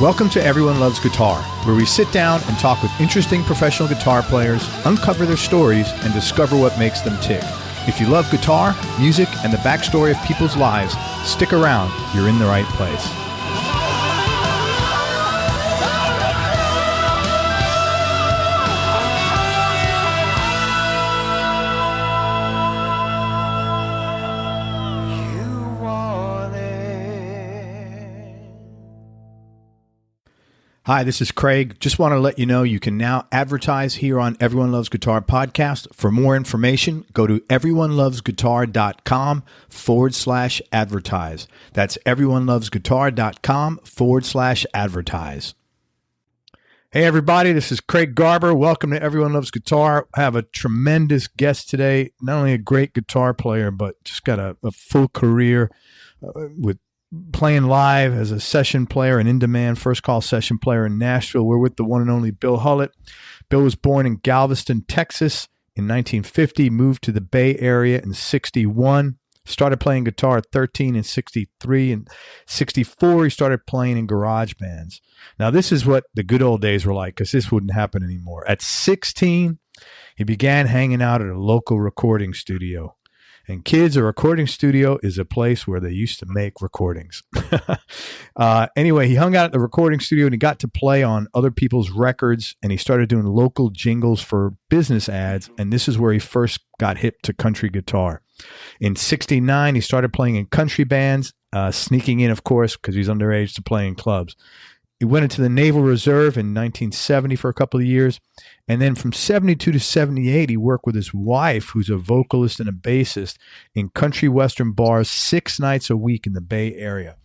Welcome to Everyone Loves Guitar, where we sit down and talk with interesting professional guitar players, uncover their stories, and discover what makes them tick. If you love guitar, music, and the backstory of people's lives, stick around. You're in the right place. Hi, this is Craig. Just want to let you know you can now advertise here on Everyone Loves Guitar podcast. For more information, go to everyonelovesguitar.com/advertise. That's everyonelovesguitar.com/advertise. Hey, everybody, this is Craig Garber. Welcome to Everyone Loves Guitar. I have a tremendous guest today, not only a great guitar player, but just got a full career with playing live as a session player, an in-demand first call session player in Nashville. We're with the one and only Bill Hullett. Bill was born in Galveston, Texas in 1950, moved to the Bay Area in 61, started playing guitar at 13 in 63, and 64 he started playing in garage bands. Now this is what the good old days were like, because this wouldn't happen anymore. At 16, he began hanging out at a local recording studio. And kids, a recording studio is a place where they used to make recordings. Anyway, he hung out at the recording studio and he got to play on other people's records, and he started doing local jingles for business ads. And this is where he first got hip to country guitar. In 69, he started playing in country bands, sneaking in, of course, because he's underage, to play in clubs. He went into the Naval Reserve in 1970 for a couple of years. And then from 72 to 78, he worked with his wife, who's a vocalist and a bassist, in country western bars 6 nights a week in the Bay Area.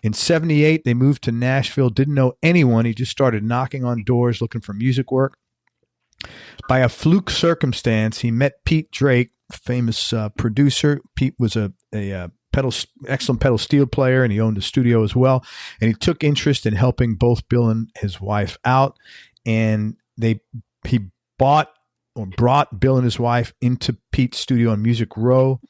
In 78, they moved to Nashville, didn't know anyone. He just started knocking on doors looking for music work. By a fluke circumstance, he met Pete Drake, famous producer. Pete was a excellent pedal steel player, and he owned a studio as well. And he took interest in helping both Bill and his wife out. And he brought Bill and his wife into Pete's studio on Music Row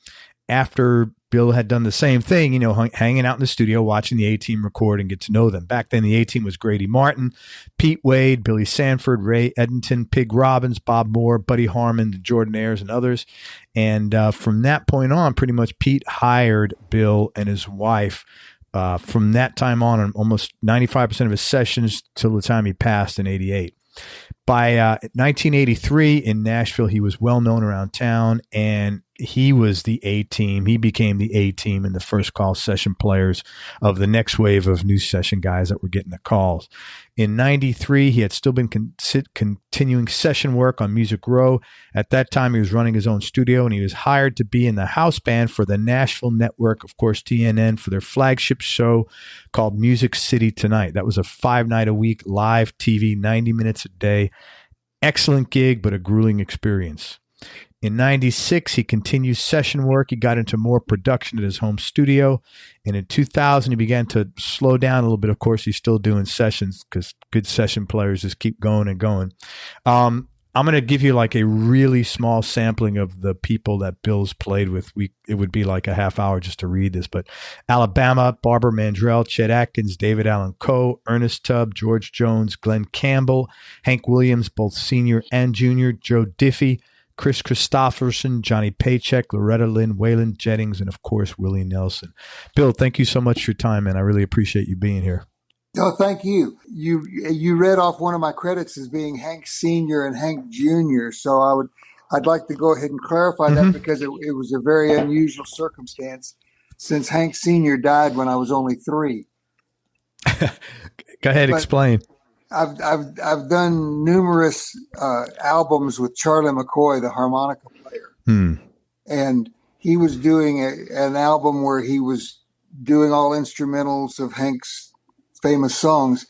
after Bill had done the same thing, hanging out in the studio, watching the A-Team record and get to know them. Back then, the A-Team was Grady Martin, Pete Wade, Billy Sanford, Ray Edenton, Pig Robbins, Bob Moore, Buddy Harmon, the Jordanaires, and others. And from that point on, pretty much Pete hired Bill and his wife from that time on almost 95% of his sessions till the time he passed in 88. By 1983 in Nashville, he was well known around town, and he was the A-Team. He became the A-Team and the first call session players of the next wave of new session guys that were getting the calls. In 93, he had still been continuing session work on Music Row. At that time, he was running his own studio, and he was hired to be in the house band for the Nashville network, of course, TNN, for their flagship show called Music City Tonight. That was a 5-night-a-week live TV, 90 minutes a day. Excellent gig, but a grueling experience. In 96, he continued session work. He got into more production at his home studio. And in 2000, he began to slow down a little bit. Of course, he's still doing sessions because good session players just keep going and going. I'm going to give you like a really small sampling of the people that Bill's played with. It would be like a half hour just to read this. But Alabama, Barbara Mandrell, Chet Atkins, David Allen Coe, Ernest Tubb, George Jones, Glen Campbell, Hank Williams, both senior and junior, Joe Diffie, Kris Kristofferson, Johnny Paycheck, Loretta Lynn, Waylon Jennings, and of course, Willie Nelson. Bill, thank you so much for your time, man. I really appreciate you being here. Oh, thank you. You read off one of my credits as being Hank Sr. and Hank Jr., so I'd like to go ahead and clarify that because it was a very unusual circumstance since Hank Sr. died when I was only 3. Go ahead, explain. I've done numerous albums with Charlie McCoy, the harmonica player, and he was doing an album where he was doing all instrumentals of Hank's famous songs,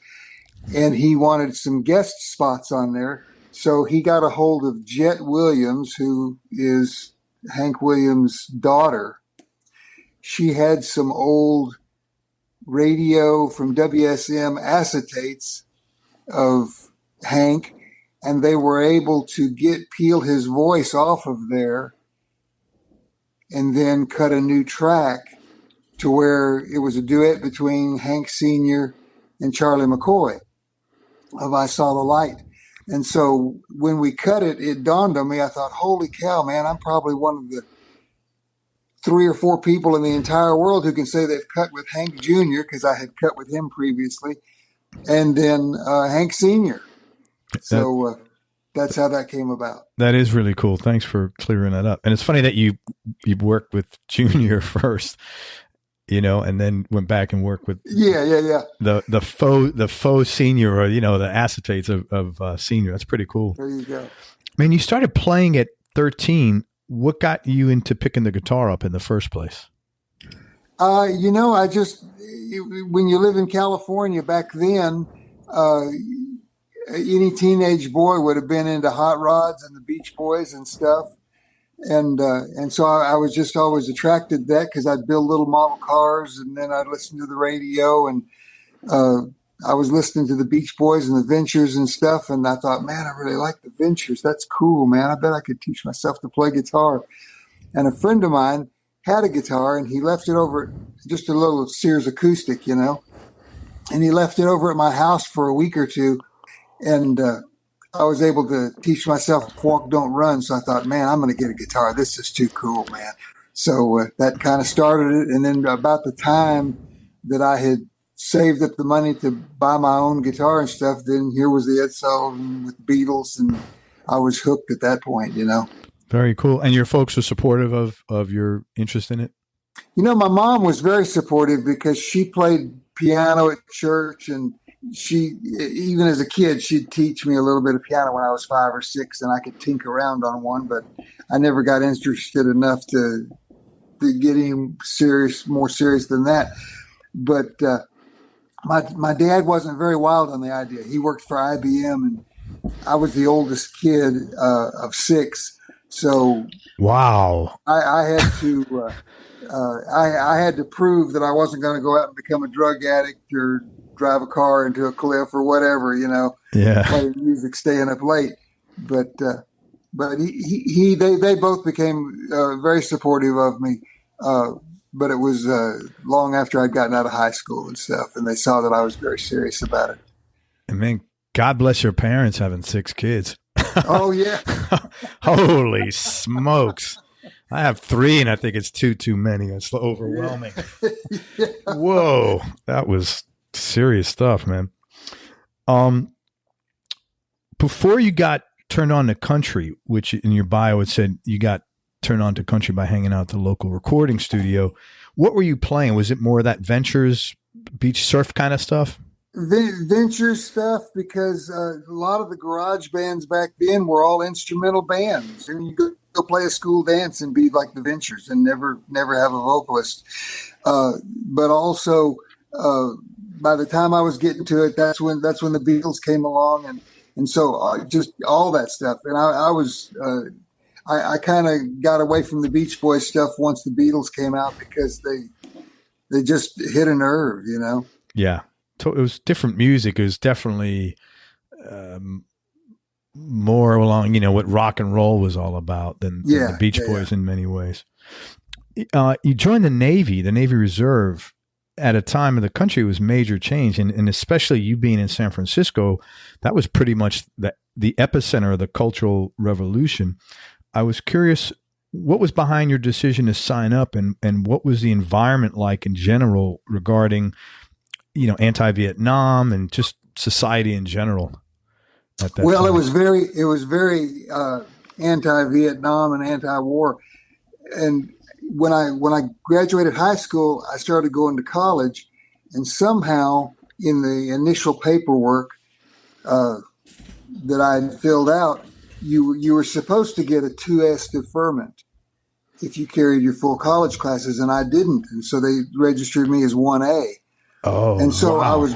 and he wanted some guest spots on there. So he got a hold of Jet Williams, who is Hank Williams' daughter. She had some old radio from WSM acetates of Hank, and they were able to peel his voice off of there and then cut a new track to where it was a duet between Hank Sr. and Charlie McCoy of I Saw the Light. And so when we cut it, it dawned on me. I thought, holy cow, man, I'm probably one of the 3 or 4 people in the entire world who can say they've cut with Hank Jr., because I had cut with him previously, and then Hank Sr. So that's how that came about. That is really cool. Thanks for clearing that up. And it's funny that you worked with Junior first, and then went back and worked with the faux senior, or the acetates of senior. That's pretty cool. There you go. Man, you started playing at 13. What got you into picking the guitar up in the first place? I just, when you live in California back then, any teenage boy would have been into Hot Rods and the Beach Boys and stuff. And so I was just always attracted to that, because I'd build little model cars, and then I'd listen to the radio, and I was listening to the Beach Boys and the Ventures and stuff. And I thought, man, I really like the Ventures. That's cool, man. I bet I could teach myself to play guitar. And a friend of mine had a guitar, and he left it over, just a little Sears acoustic, and he left it over at my house for a week or two. And I was able to teach myself walk, don't run. So I thought, man, I'm going to get a guitar. This is too cool, man. So that kind of started it. And then about the time that I had saved up the money to buy my own guitar and stuff, then here was the Ed Sullivan with Beatles, and I was hooked at that point, Very cool. And your folks were supportive of your interest in it? My mom was very supportive, because she played piano at church, and she, even as a kid, she'd teach me a little bit of piano when I was 5 or 6, and I could tinker around on one, but I never got interested enough to get any more serious than that. But my dad wasn't very wild on the idea. He worked for IBM, and I was the oldest kid of 6. So wow, I had to I had to prove that I wasn't going to go out and become a drug addict or drive a car into a cliff or whatever, playing music, staying up late. But they both became very supportive of me. But it was long after I'd gotten out of high school and stuff, and they saw that I was very serious about it. And man, God bless your parents having 6 kids. Oh yeah. Holy smokes. I have 3, and I think it's too many. It's overwhelming. Yeah. Whoa. That was serious stuff, man. Before you got turned on to country, which in your bio it said you got turned on to country by hanging out at the local recording studio, what were you playing? Was it more of that Ventures, beach surf kind of stuff? Ventures stuff, because a lot of the garage bands back then were all instrumental bands, and you could go play a school dance and be like the Ventures and never have a vocalist. But also, by the time I was getting to it, that's when the Beatles came along, and so just all that stuff. And I kind of got away from the Beach Boys stuff once the Beatles came out, because they just hit a nerve, Yeah. So it was different music. It was definitely more along, what rock and roll was all about than the Beach Boys in many ways. You joined the Navy Reserve, at a time of the country was major change. And especially you being in San Francisco, that was pretty much the epicenter of the Cultural Revolution. I was curious, what was behind your decision to sign up, and what was the environment like in general regarding, anti-Vietnam and just society in general at that time? It was very anti-Vietnam and anti-war. And when I graduated high school, I started going to college, and somehow in the initial paperwork that I had filled out, you were supposed to get a 2S deferment if you carried your full college classes, and I didn't, and so they registered me as 1A. Oh, and so wow. I was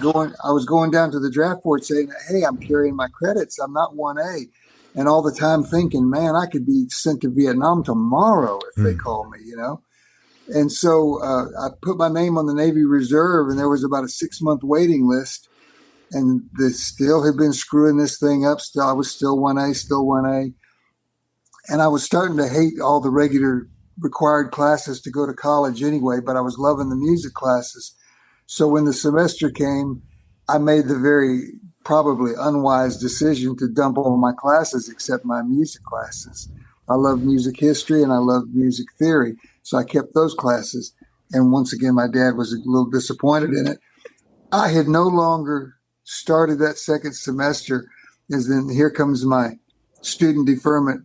going down to the draft board saying, "Hey, I'm carrying my credits. I'm not 1A," and all the time thinking, "Man, I could be sent to Vietnam tomorrow if they call me," And so I put my name on the Navy Reserve, and there was about a 6-month waiting list, and they still had been screwing this thing up. Still, I was still 1A, and I was starting to hate all the regular required classes to go to college anyway. But I was loving the music classes. So when the semester came, I made the very probably unwise decision to dump all my classes except my music classes. I love music history and I love music theory, so I kept those classes. And once again, my dad was a little disappointed in it. I had no longer started that second semester, as then here comes my student deferment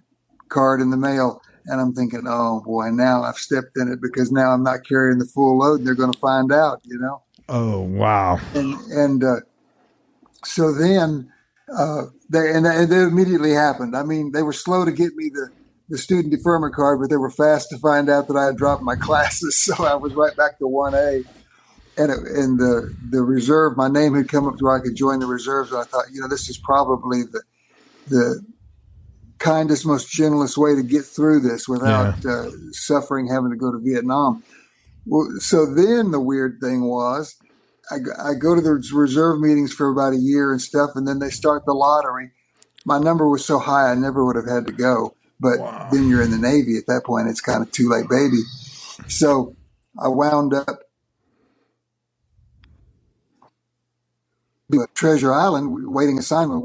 card in the mail. And I'm thinking, oh boy, now I've stepped in it because now I'm not carrying the full load and they're going to find out, you know? Oh, wow. And so then they immediately happened. I mean, they were slow to get me the student deferment card, but they were fast to find out that I had dropped my classes. So I was right back to 1A. And the reserve, my name had come up to where I could join the reserves. And I thought, you know, this is probably the kindest, most gentlest way to get through this without suffering, having to go to Vietnam. Well, so then the weird thing was I go to the reserve meetings for about a year and stuff, and then they start the lottery. My number was so high, I never would have had to go. But then you're in the Navy at that point. It's kind of too late, baby. So I wound up at Treasure Island, waiting assignment.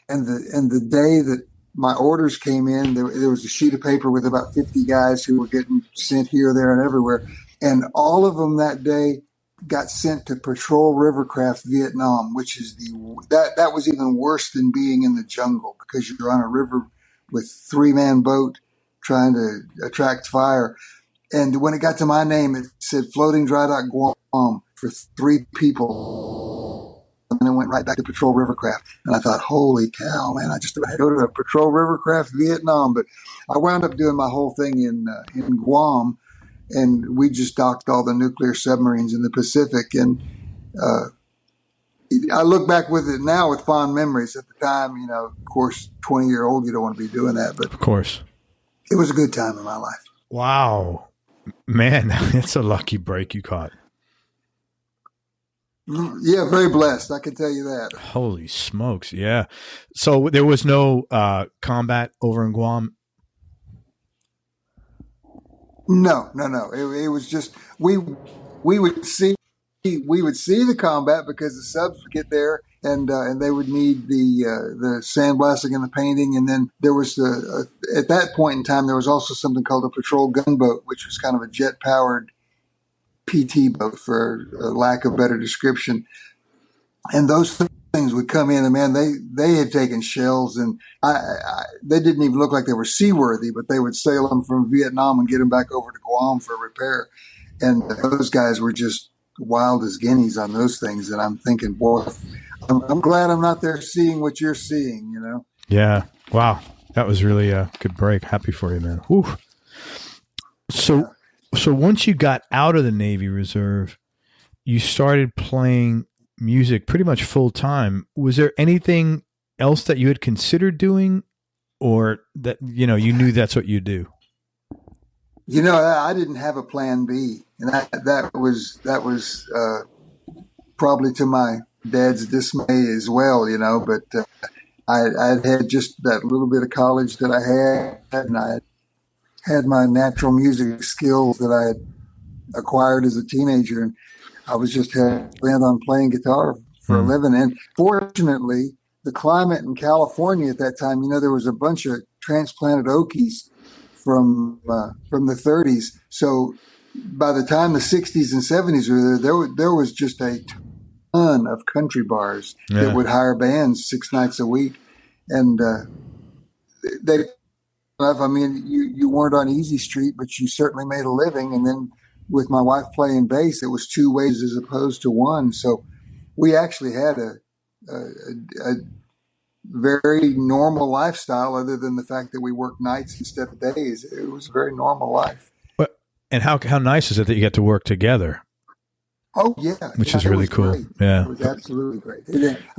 And the day that my orders came in, there was a sheet of paper with about 50 guys who were getting sent here, there, and everywhere. And all of them that day got sent to patrol rivercraft Vietnam, which is that was even worse than being in the jungle because you're on a river with 3-man boat trying to attract fire. And when it got to my name, it said floating dry dock Guam for 3 people. And then it went right back to patrol rivercraft. And I thought, holy cow, man, I just had to go to patrol rivercraft Vietnam. But I wound up doing my whole thing in Guam. And we just docked all the nuclear submarines in the Pacific. And I look back with it now with fond memories. At the time, you know, of course, 20-year-old, you don't want to be doing that. But of course, it was a good time in my life. Wow. Man, that's a lucky break you caught. Yeah, very blessed. I can tell you that. Holy smokes. Yeah. So there was no combat over in Guam? No. It was just we would see the combat because the subs would get there and they would need the sandblasting and the painting, and then there was at that point in time there was also something called a patrol gunboat, which was kind of a jet powered PT boat for lack of better description, and those things would come in, and man, they had taken shells, and they didn't even look like they were seaworthy, but they would sail them from Vietnam and get them back over to Guam for repair. And those guys were just wild as guineas on those things. And I'm thinking, boy, I'm glad I'm not there seeing what you're seeing, you know? Yeah. Wow. That was really a good break. Happy for you, man. Whew. So once you got out of the Navy Reserve, you started playing music pretty much full time. Was there anything else that you had considered doing, or that, you know, you knew that's what you do? You know, I didn't have a plan B, and that was probably to my dad's dismay as well, you know, but I'd had just that little bit of college that I had, and I had my natural music skills that I had acquired as a teenager, and I was just planned on playing guitar for a living. And fortunately, the climate in California at that time, you know, there was a bunch of transplanted Okies from the 30s. So by the time the 60s and 70s were there was just a ton of country bars that would hire bands 6 nights a week. And I mean, you weren't on Easy Street, but you certainly made a living. And then with my wife playing bass, it was 2 ways as opposed to 1. So we actually had a very normal lifestyle, other than the fact that we worked nights instead of days. It was a very normal life. And how nice is it that you get to work together? Oh yeah, which is really cool. Great. Yeah, it was absolutely great.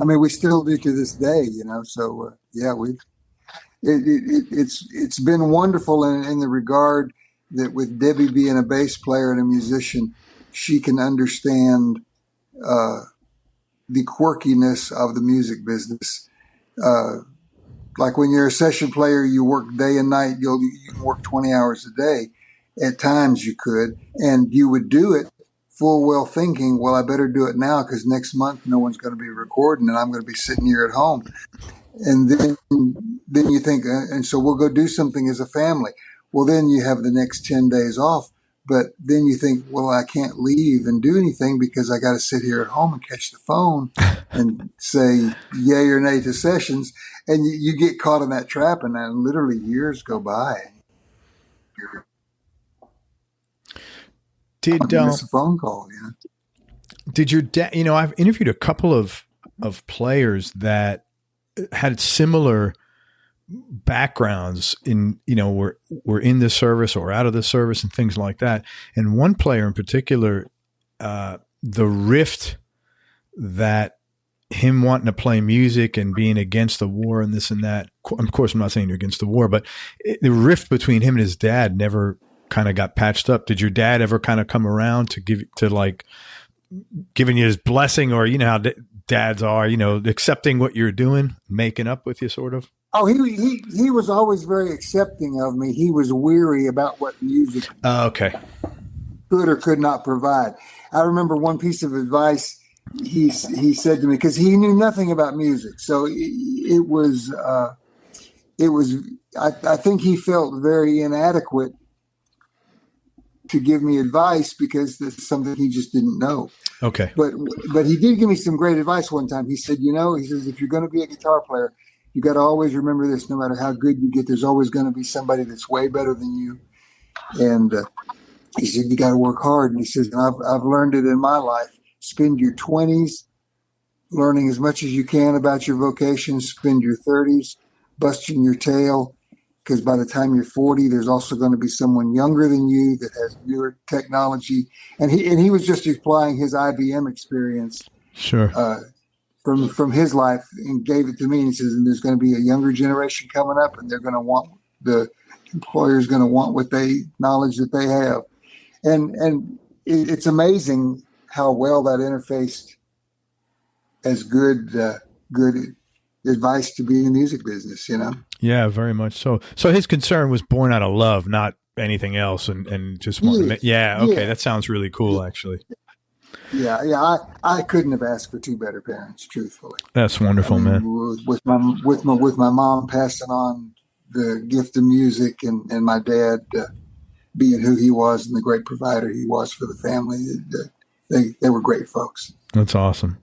I mean, we still do to this day, you know. So it's been wonderful in the regard that with Debbie being a bass player and a musician, she can understand the quirkiness of the music business. Like when you're a session player, you work day and night. You can work 20 hours a day. At times you could, and you would do it full well thinking, well, I better do it now because next month no one's going to be recording and I'm going to be sitting here at home. And then you think, and so we'll go do something as a family. Well, then you have the next 10 days off. But then you think, well, I can't leave and do anything because I got to sit here at home and catch the phone and say yay or nay to sessions. And you get caught in that trap, and then literally years go by. Did miss a phone call? You know? Did your dad? You know, I've interviewed a couple of players that had similar backgrounds in, you know, were in the service or out of the service and things like that. And one player in particular, the rift that him wanting to play music and being against the war and this and that. Of course, I'm not saying you're against the war, but the rift between him and his dad never kind of got patched up. Did your dad ever kind of come around to giving you his blessing, or, you know, how dads are, you know, accepting what you're doing, making up with you sort of? Oh, he was always very accepting of me. He was weary about what music okay. could or could not provide. I remember one piece of advice he said to me, because he knew nothing about music. So it was I think he felt very inadequate to give me advice because that's something he just didn't know. Okay. But he did give me some great advice one time. He said, he says, if you're going to be a guitar player, you got to always remember this: no matter how good you get, there's always going to be somebody that's way better than you. And he said, you got to work hard. And he says, I've learned it in my life. Spend your 20s learning as much as you can about your vocation. Spend your 30s busting your tail, because by the time you're 40, there's also going to be someone younger than you that has newer technology. And he was just applying his IBM experience. Sure. From his life, and gave it to me. And he says, and there's going to be a younger generation coming up, and they're going to want, the employer's going to want knowledge that they have. And it's amazing how well that interfaced as good advice to be in the music business, you know? Yeah, very much so. So his concern was born out of love, not anything else. And just wanted to, okay. That sounds really cool, actually. Yeah. I couldn't have asked for two better parents, truthfully. That's wonderful, man. With my mom passing on the gift of music, and my dad being who he was and the great provider he was for the family, they were great folks. That's awesome.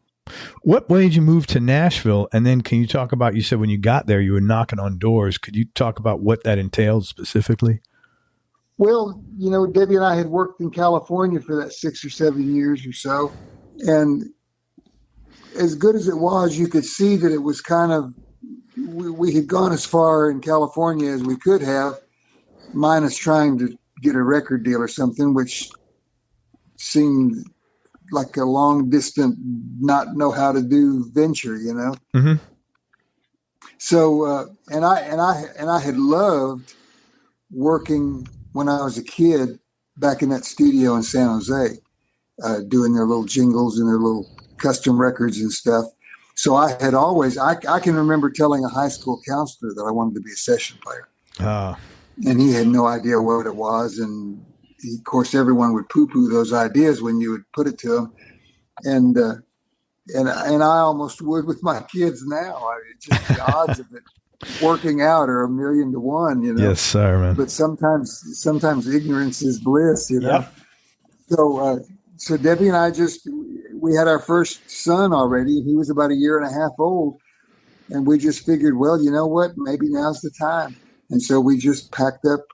What made you move to Nashville? And then can you talk about, you said when you got there, you were knocking on doors. Could you talk about what that entailed specifically? Well, Debbie and I had worked in California for that 6 or 7 years or so. And as good as it was, you could see that it was kind of, we had gone as far in California as we could have, minus trying to get a record deal or something, which seemed like a long distant, not know how to do venture, Mm-hmm. So, and I had loved working when I was a kid back in that studio in San Jose, doing their little jingles and their little custom records and stuff. So I had always, I can remember telling a high school counselor that I wanted to be a session player. And he had no idea what it was. And of course, everyone would poo-poo those ideas when you would put it to him. And I almost would with my kids now. Just the odds of it working out are 1,000,000 to 1, Yes, sir, man. But sometimes ignorance is bliss, Yep. So Debbie and I we had our first son already. He was about 1.5 years old. And we just figured, well, you know what? Maybe now's the time. And so we just packed up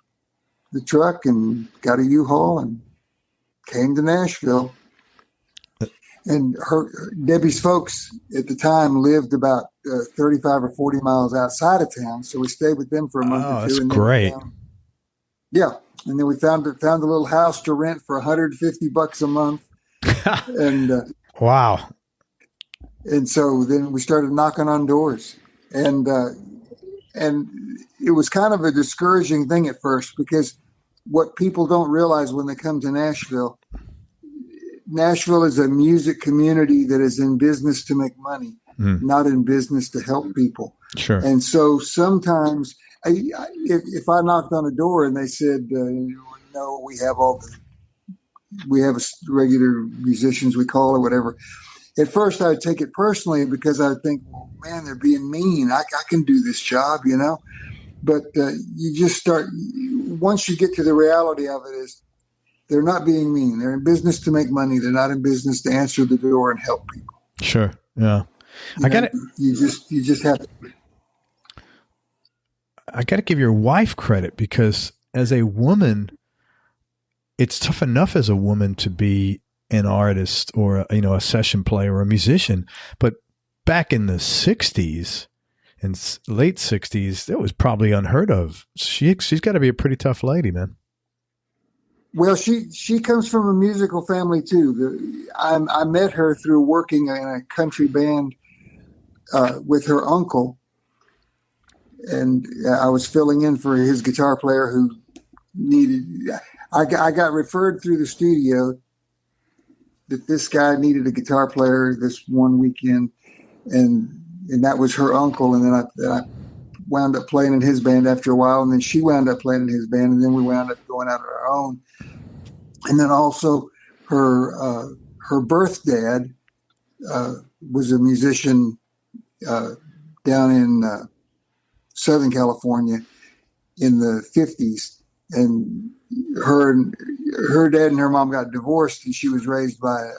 the truck and got a U-Haul and came to Nashville. And Debbie's folks at the time lived about 35 or 40 miles outside of town. So we stayed with them for a month or two. That's and great. And then we found a little house to rent for $150 a month. And wow. And so then we started knocking on doors, and it was kind of a discouraging thing at first, because what people don't realize when they come to Nashville is a music community that is in business to make money, not in business to help people. Sure. And so sometimes if I knocked on a door and they said, no, we have all we have regular musicians, we call it whatever. At first, I would take it personally because I would think, well, man, they're being mean. I can do this job, you know. But you just start, once you get to the reality of it, is they're not being mean. They're in business to make money. They're not in business to answer the door and help people. Sure. Yeah. You just have to. I got to give your wife credit, because as a woman, it's tough enough as a woman to be an artist or a session player or a musician. But back in the 60s and late 60s, it was probably unheard of. She's got to be a pretty tough lady, man. Well, she comes from a musical family too. I met her through working in a country band with her uncle, and I was filling in for his guitar player who needed. I got referred through the studio that this guy needed a guitar player this one weekend, and that was her uncle. And then I wound up playing in his band after a while, and then she wound up playing in his band, and then we wound up going out on our own. And then also her birth dad was a musician down in Southern California in the 50s, and her dad and her mom got divorced, and she was raised by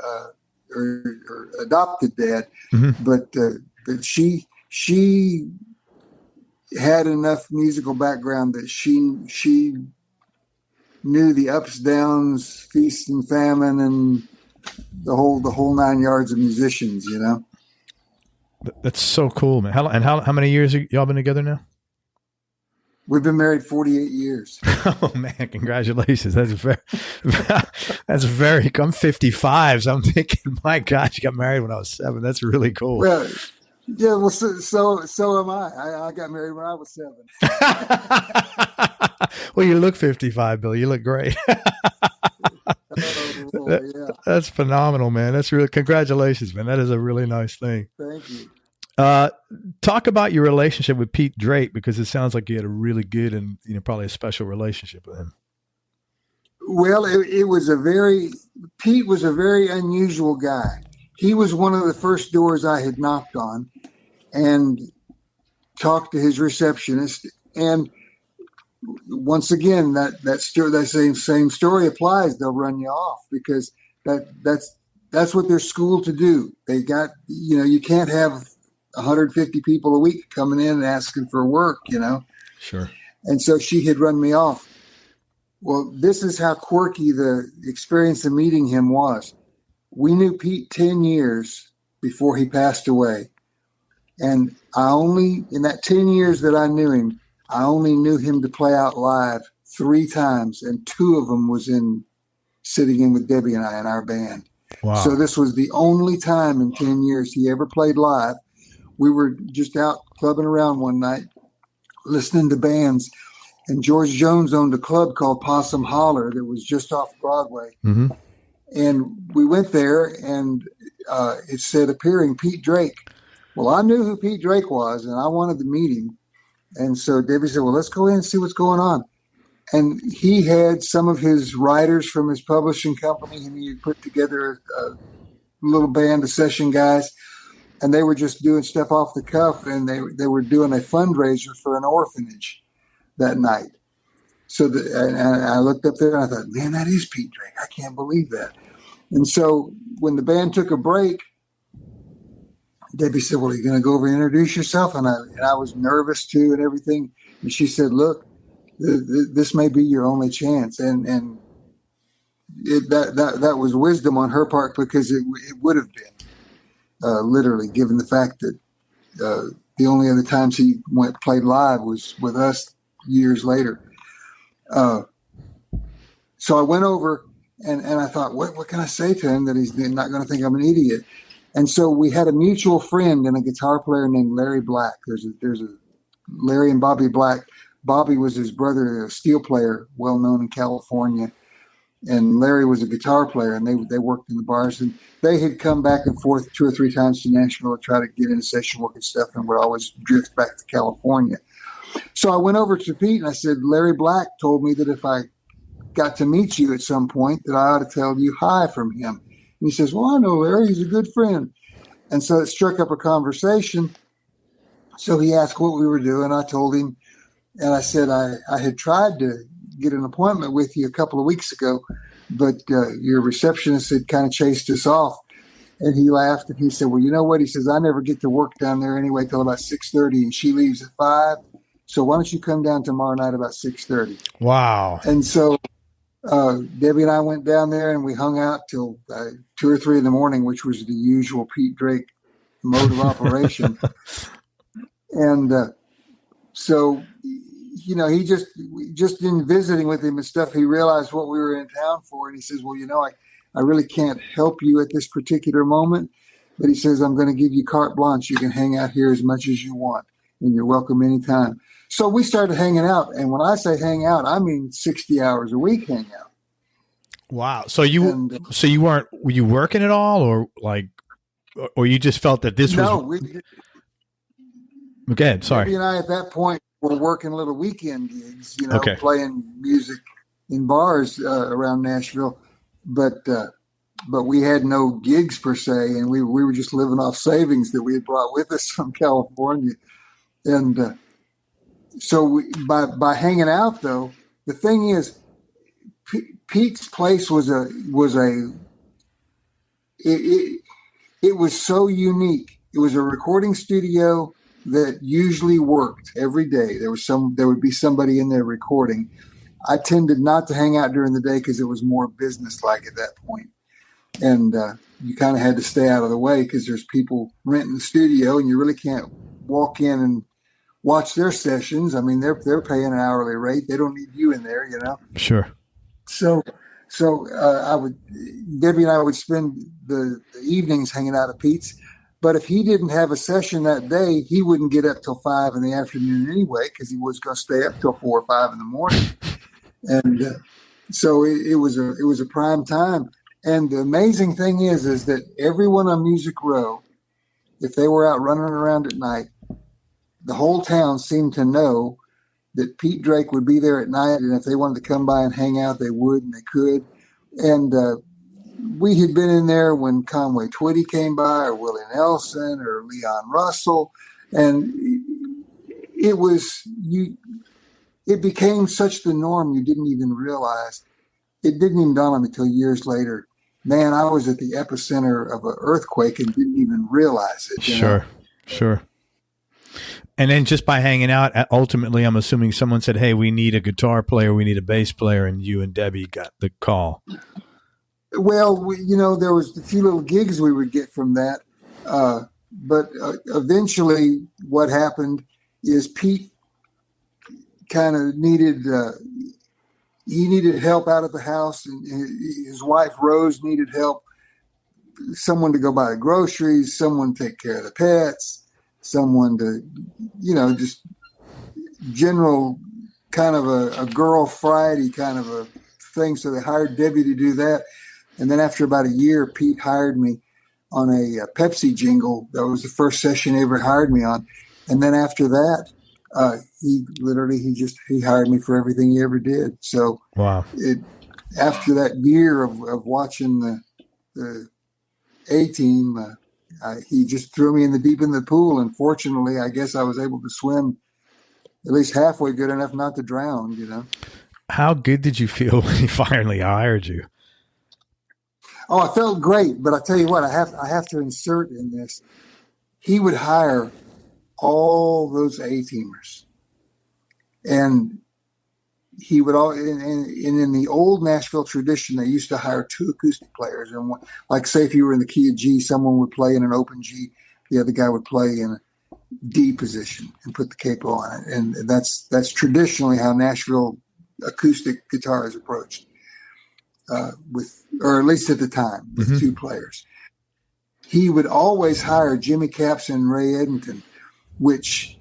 her adopted dad. Mm-hmm. But she had enough musical background that she knew the ups, downs, feast and famine, and the whole 9 yards of musicians, you know. That's so cool, man. How many years have y'all been together now? We've been married 48 years. Oh man, congratulations. That's very, I'm 55. So I'm thinking, my gosh, you got married when I was 7. That's really cool. Well, yeah, well, so am I. I got married when I was 7. Well, you look 55, Bill. You look great. That's phenomenal, man. That's really, congratulations, man. That is a really nice thing. Thank you. Talk about your relationship with Pete Drake, because it sounds like you had a really good and probably a special relationship with him. Well, Pete was a very unusual guy. He was one of the first doors I had knocked on and talked to his receptionist. And once again, that same story applies. They'll run you off because that's what they're schooled to do. They got, you can't have 150 people a week coming in and asking for work, Sure. And so she had run me off. Well, this is how quirky the experience of meeting him was. We knew Pete 10 years before he passed away. And in that 10 years that I knew him, I only knew him to play out live 3 times. And 2 of them was sitting in with Debbie and I in our band. Wow. So this was the only time in 10 years he ever played live. We were just out clubbing around one night, listening to bands, and George Jones owned a club called Possum Holler that was just off Broadway. Mm-hmm. And we went there, and it said, appearing Pete Drake. Well, I knew who Pete Drake was, and I wanted to meet him. And so Debbie said, well, let's go in and see what's going on. And he had some of his writers from his publishing company, and he had put together a little band of session guys. And they were just doing stuff off the cuff, and they were doing a fundraiser for an orphanage that night. So and I looked up there and I thought, man, that is Pete Drake. I can't believe that. And so when the band took a break, Debbie said, well, are you going to go over and introduce yourself? And I was nervous too and everything. And she said, look, this may be your only chance. And that was wisdom on her part, because it would have been. Literally, given the fact that the only other times he played live was with us years later. So I went over and I thought, what can I say to him that he's not going to think I'm an idiot? And so we had a mutual friend and a guitar player named Larry Black. There's a Larry and Bobby Black. Bobby was his brother, a steel player, well known in California. And Larry was a guitar player, and they worked in the bars, and they had come back and forth 2 or 3 times to Nashville to try to get into session work and stuff, and would always drift back to California. So I went over to Pete and I said, Larry Black told me that if I got to meet you at some point that I ought to tell you hi from him. And he says, well, I know Larry. He's a good friend. And so it struck up a conversation. So he asked what we were doing. I told him, and I said, I had tried to get an appointment with you a couple of weeks ago, but your receptionist had kind of chased us off. And he laughed and he said, well, you know what? He says, I never get to work down there anyway till about 6:30 and she leaves at 5. So why don't you come down tomorrow night about 6:30? Wow. And so Debbie and I went down there and we hung out till 2 or 3 in the morning, which was the usual Pete Drake mode of operation. And so, you know, he just in visiting with him and stuff, he realized what we were in town for. And he says, well, you know, I really can't help you at this particular moment. But he says, I'm going to give you carte blanche. You can hang out here as much as you want, and you're welcome anytime. So we started hanging out. And when I say hang out, I mean 60 hours a week hang out. Wow. So were you working at all, or you just felt that this was? Okay, sorry. Debbie and I at that point were working little weekend gigs, you know, playing music in bars around Nashville, but we had no gigs per se, and we were just living off savings that we had brought with us from California. And so by hanging out, though, the thing is, Pete's place was it was so unique. It was a recording studio that usually worked every day. There would be somebody in there recording. I tended not to hang out during the day because it was more business-like at that point. And you kind of had to stay out of the way because there's people renting the studio and you really can't walk in and watch their sessions. I mean, they're paying an hourly rate. They don't need you in there, you know? Sure. So Debbie and I would spend the evenings hanging out at Pete's. But if he didn't have a session that day, he wouldn't get up till 5 in the afternoon anyway, because he was going to stay up till 4 or 5 in the morning. And so it was a prime time. And the amazing thing is that everyone on Music Row, if they were out running around at night, the whole town seemed to know that Pete Drake would be there at night. And if they wanted to come by and hang out, they would and they could. And we had been in there when Conway Twitty came by, or Willie Nelson, or Leon Russell, and it became such the norm you didn't even realize. It didn't even dawn on me till years later. Man, I was at the epicenter of an earthquake and didn't even realize it. Sure. And then just by hanging out, ultimately, I'm assuming someone said, "Hey, we need a guitar player, we need a bass player," and you and Debbie got the call. Well, there was a few little gigs we would get from that. But eventually what happened is Pete kind of needed help out of the house, and his wife Rose needed help. Someone to go buy the groceries, someone to take care of the pets, someone to, just general kind of a girl Friday kind of a thing. So they hired Debbie to do that. And then after about a year, Pete hired me on a Pepsi jingle. That was the first session he ever hired me on. And then after that, he hired me for everything he ever did. So wow. After that year of watching the A-Team, he just threw me in the deep end of the pool. And fortunately, I guess I was able to swim at least halfway good enough not to drown, How good did you feel when he finally hired you? Oh, I felt great, but I tell you what, I have to insert in this. He would hire all those A-teamers, and he would in the old Nashville tradition, they used to hire 2 acoustic players, and like say if you were in the key of G, someone would play in an open G, the other guy would play in a D position and put the capo on it, and that's traditionally how Nashville acoustic guitar is approached. Or at least at the time, with 2 players. He would always hire Jimmy Capps and Ray Eddington, which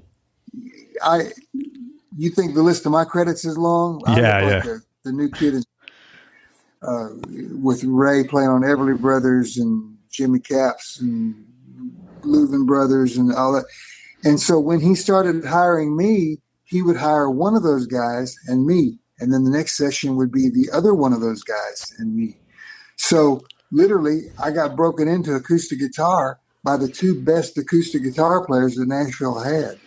you think the list of my credits is long? The new kid is with Ray playing on Everly Brothers and Jimmy Capps and Louvin Brothers and all that. And so when he started hiring me, he would hire one of those guys and me And then the next session would be the other one of those guys and me. So literally, I got broken into acoustic guitar by the two best acoustic guitar players that Nashville had.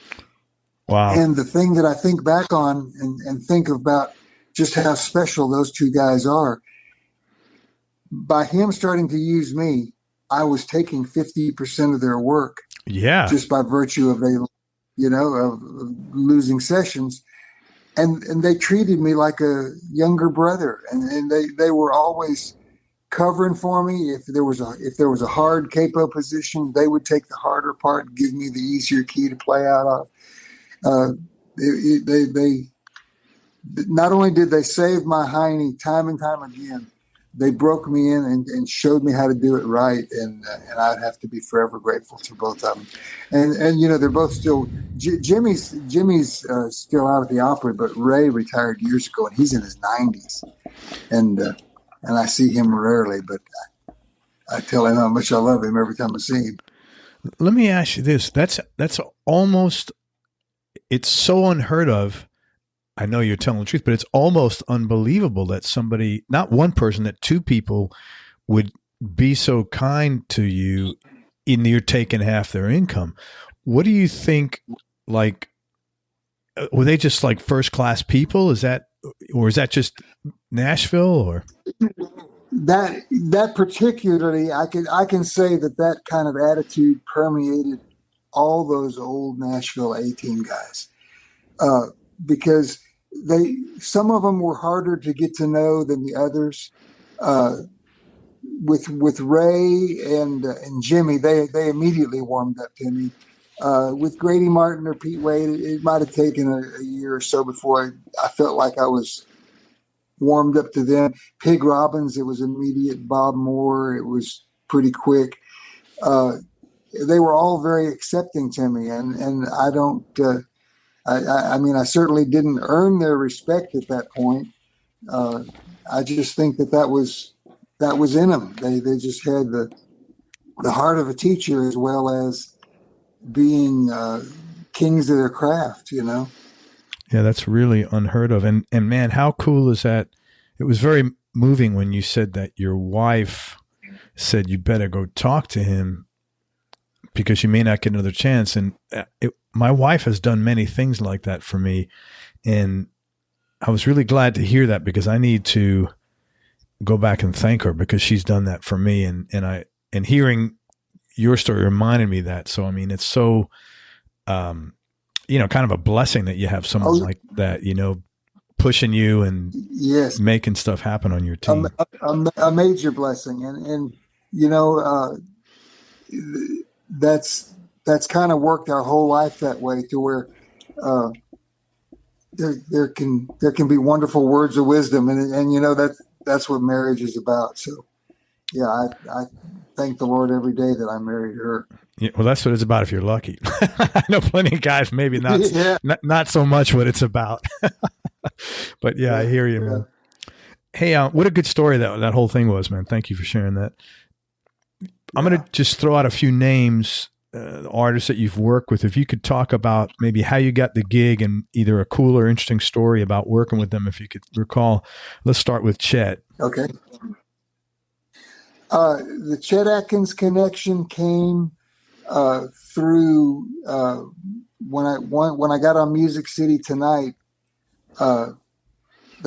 Wow. And the thing that I think back on and think about just how special those two guys are, by him starting to use me, I was taking 50% of their work. Yeah. Just by virtue of of losing sessions. And they treated me like a younger brother. And they were always covering for me. If there was a hard capo position, they would take the harder part and give me the easier key to play out of. They not only did they save my hiney time and time again, they broke me in and showed me how to do it right, and I'd have to be forever grateful to both of them. And they're both still. Jimmy's still out at the Opry, but Ray retired years ago, and he's in his 90s, and I see him rarely, but I tell him how much I love him every time I see him. Let me ask you this: that's almost, it's so unheard of. I know you're telling the truth, but it's almost unbelievable that somebody, not one person, that two people would be so kind to you and you're taking half their income. What do you think, like, were they just like first class people? Is that just Nashville or? That particularly, I can say that kind of attitude permeated all those old Nashville A-team guys. Because some of them were harder to get to know than the others. With Ray and Jimmy, they immediately warmed up to me. With Grady Martin or Pete Wade, it might have taken a year or so before I felt like I was warmed up to them. Pig Robbins, it was immediate. Bob Moore, it was pretty quick. They were all very accepting to me, and I don't. I mean, I certainly didn't earn their respect at that point. I just think that was in them. They just had the heart of a teacher as well as being kings of their craft, Yeah, that's really unheard of. And man, how cool is that? It was very moving when you said that your wife said you better go talk to him because you may not get another chance. And my wife has done many things like that for me. And I was really glad to hear that because I need to go back and thank her because she's done that for me. And hearing your story reminded me that. So, I mean, it's so, kind of a blessing that you have someone like that, pushing you and yes, making stuff happen on your team. A major blessing. And that's kind of worked our whole life that way to where there can be wonderful words of wisdom, and that's what marriage is about. So yeah, I thank the Lord every day that I married her. Yeah, well, that's what it's about if you're lucky. I know plenty of guys maybe not so much what it's about. But yeah, I hear you, man. Hey, what a good story that whole thing was, man. Thank you for sharing that. I'm going to just throw out a few names, artists that you've worked with. If you could talk about maybe how you got the gig and either a cool or interesting story about working with them, if you could recall. Let's start with Chet. Okay. The Chet Atkins connection came through when I got on Music City Tonight. The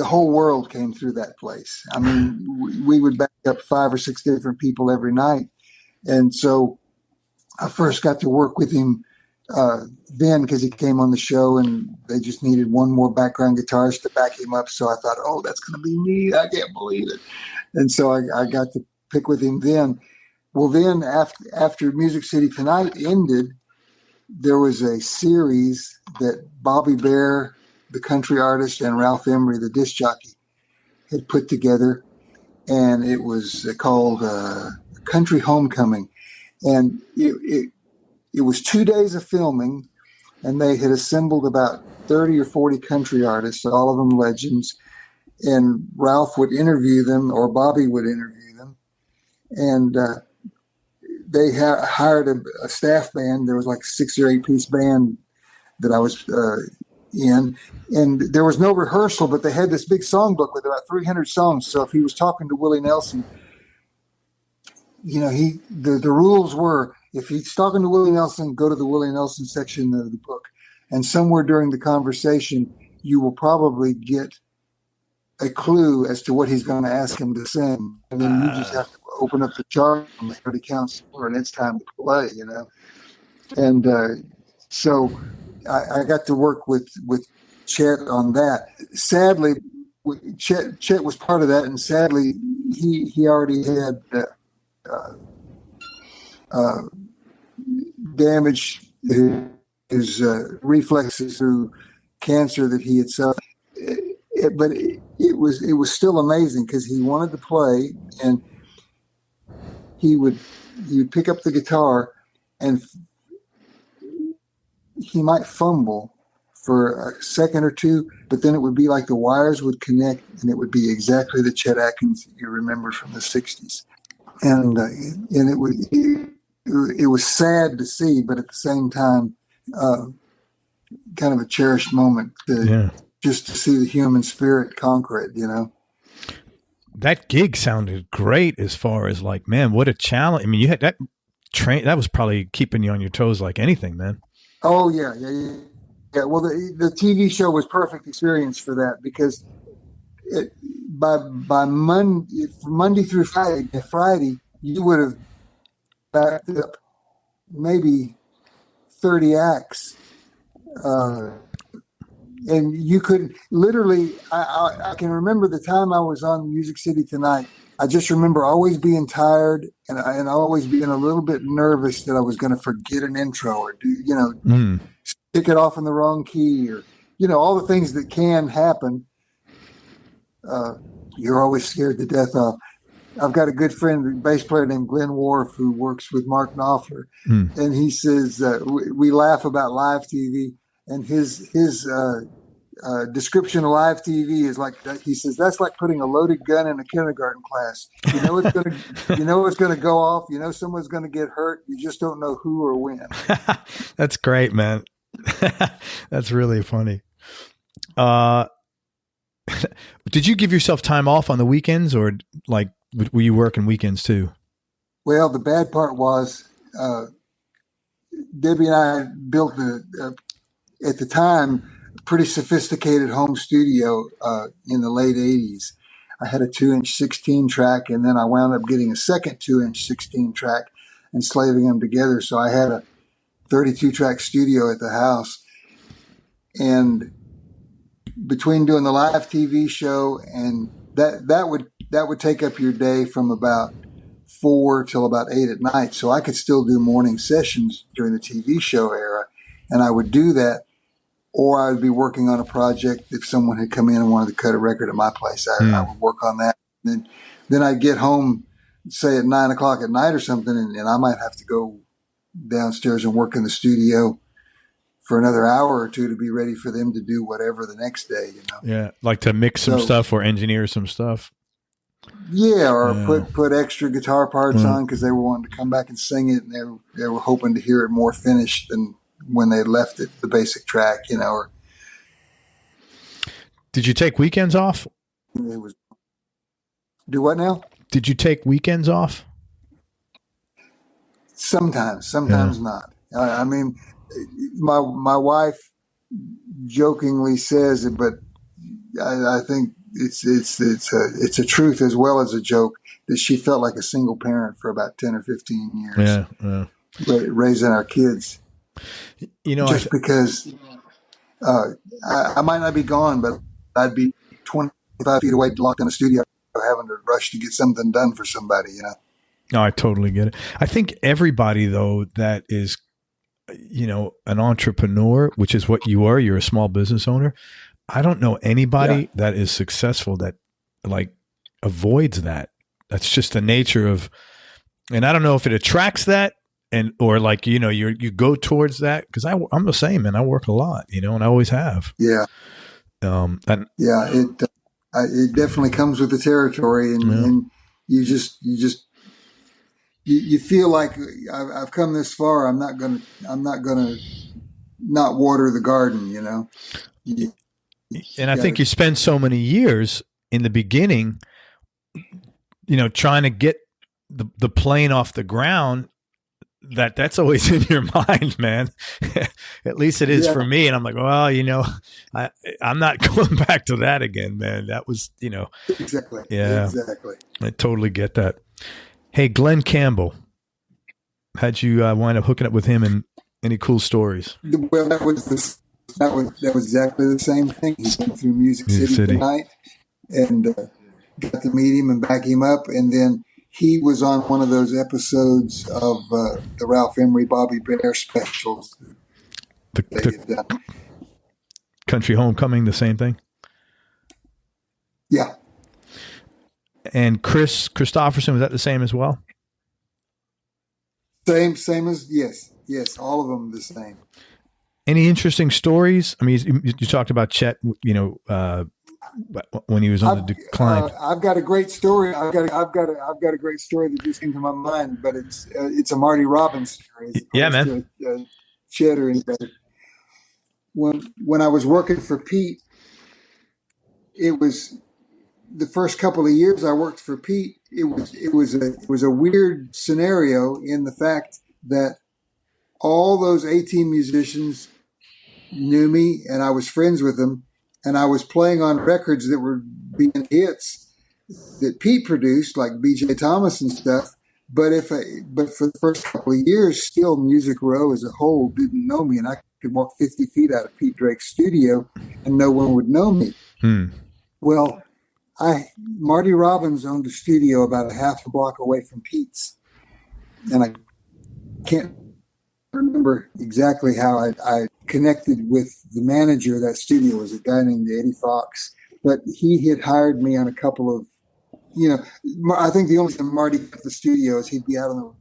whole world came through that place. I mean, we would back up 5 or 6 different people every night. And so I first got to work with him then because he came on the show and they just needed one more background guitarist to back him up. So I thought, oh, that's going to be me. I can't believe it. And so I got to pick with him then. Well, then after Music City Tonight ended, there was a series that Bobby Bear, the country artist, and Ralph Emery, the disc jockey, had put together. And it was called Country Homecoming. And it was 2 days of filming, and they had assembled about 30 or 40 country artists, all of them legends. And Ralph would interview them, or Bobby would interview them. And they hired a staff band. There was like a 6 or 8 piece band that I was in, and there was no rehearsal, but they had this big songbook with about 300 songs. So if he was talking to Willie Nelson, the rules were, if he's talking to Willie Nelson, go to the Willie Nelson section of the book. And somewhere during the conversation, you will probably get a clue as to what he's going to ask him to sing. And then you just have to open up the chart and it already counts for, and it's time to play, And so I got to work with Chet on that. Sadly, Chet was part of that, and sadly, he already had damage his reflexes through cancer that he had suffered. But it was still amazing because he wanted to play, and he would pick up the guitar, and he might fumble for a second or two, but then it would be like the wires would connect, and it would be exactly the Chet Atkins that you remember from the '60s, and it was sad to see, but at the same time, kind of a cherished moment just to see the human spirit conquer it, That gig sounded great as far as like, man, what a challenge. I mean, you had that that was probably keeping you on your toes like anything, man. Oh yeah. Well, the TV show was perfect experience for that, because by Monday through Friday, you would have backed up maybe 30 acts. And you could literally, I can remember the time I was on Music City Tonight. I just remember always being tired and always being a little bit nervous that I was going to forget an intro or stick it off in the wrong key, or, all the things that can happen. You're always scared to death of. I've got a good friend, a bass player named Glenn Wharf, who works with Mark Knopfler. And he says, we laugh about live TV, and his description of live TV is like, he says, that's like putting a loaded gun in a kindergarten class. It's going to go off. Someone's going to get hurt. You just don't know who or when. That's great, man. That's really funny. Did you give yourself time off on the weekends, or like, were you working weekends too? Well, the bad part was, Debbie and I built at the time, pretty sophisticated home studio in the late 80s. I had a 2-inch 16 track, and then I wound up getting a second 2-inch 16 track and slaving them together. So I had a 32 track studio at the house. And between doing the live TV show and that would take up your day from about 4 till about 8 at night. So I could still do morning sessions during the TV show era. And I would do that, or I would be working on a project. If someone had come in and wanted to cut a record at my place, I would work on that. And then I'd get home, say at 9 o'clock at night or something, and I might have to go downstairs and work in the studio for another hour or two to be ready for them to do whatever the next day, Yeah, like to mix some stuff or engineer some stuff. Yeah, or put extra guitar parts on because they were wanting to come back and sing it, and they were hoping to hear it more finished than when they left it, the basic track, Or did you take weekends off? Do what now? Did you take weekends off? Sometimes not. I mean, my wife jokingly says it, but I think it's a truth as well as a joke that she felt like a single parent for about 10 or 15 years. Yeah. Raising our kids. Just because I might not be gone, but I'd be 25 feet away, locked in a studio, having to rush to get something done for somebody, No, I totally get it. I think everybody, though, that is, an entrepreneur, which is what you are, you're a small business owner. I don't know anybody that is successful that like avoids that. That's just the nature of, and I don't know if it attracts that or like, you go towards that. Cause I'm the same, man. I work a lot, and I always have. Yeah. It definitely comes with the territory, and you feel like I've come this far. I'm not gonna not water the garden, And I think you spend so many years in the beginning, trying to get the plane off the ground, that's always in your mind, man. At least it is for me. And I'm like, well, I'm not going back to that again, man. That was, Exactly. Yeah. Exactly. I totally get that. Hey, Glen Campbell, how'd you wind up hooking up with him, and any cool stories? Well, that was exactly the same thing. He came through Music City tonight, and got to meet him and back him up. And then he was on one of those episodes of the Ralph Emery, Bobby Bear specials. The Country Homecoming, the same thing? Yeah. And Kris Kristofferson, was that the same as well? Same as, yes, all of them the same. Any interesting stories? I mean, you talked about Chet, when he was on the decline. I've got a great story. I've got a great story that just came to my mind, but it's a Marty Robbins story. Yeah, man. Chet or anybody. When I was working for Pete, it was the first couple of years I worked for Pete. It was a weird scenario in the fact that all those A-Team musicians knew me, and I was friends with them, and I was playing on records that were being hits that Pete produced, like B.J. Thomas and stuff. But for the first couple of years, still Music Row as a whole didn't know me, and I could walk 50 feet out of Pete Drake's studio, and no one would know me. Well, Marty Robbins owned a studio about a half a block away from Pete's, and I can't remember exactly how I connected with the manager of that studio. Was a guy named Eddie Fox, but he had hired me on a couple of, I think the only time Marty got the studio is he'd be out on the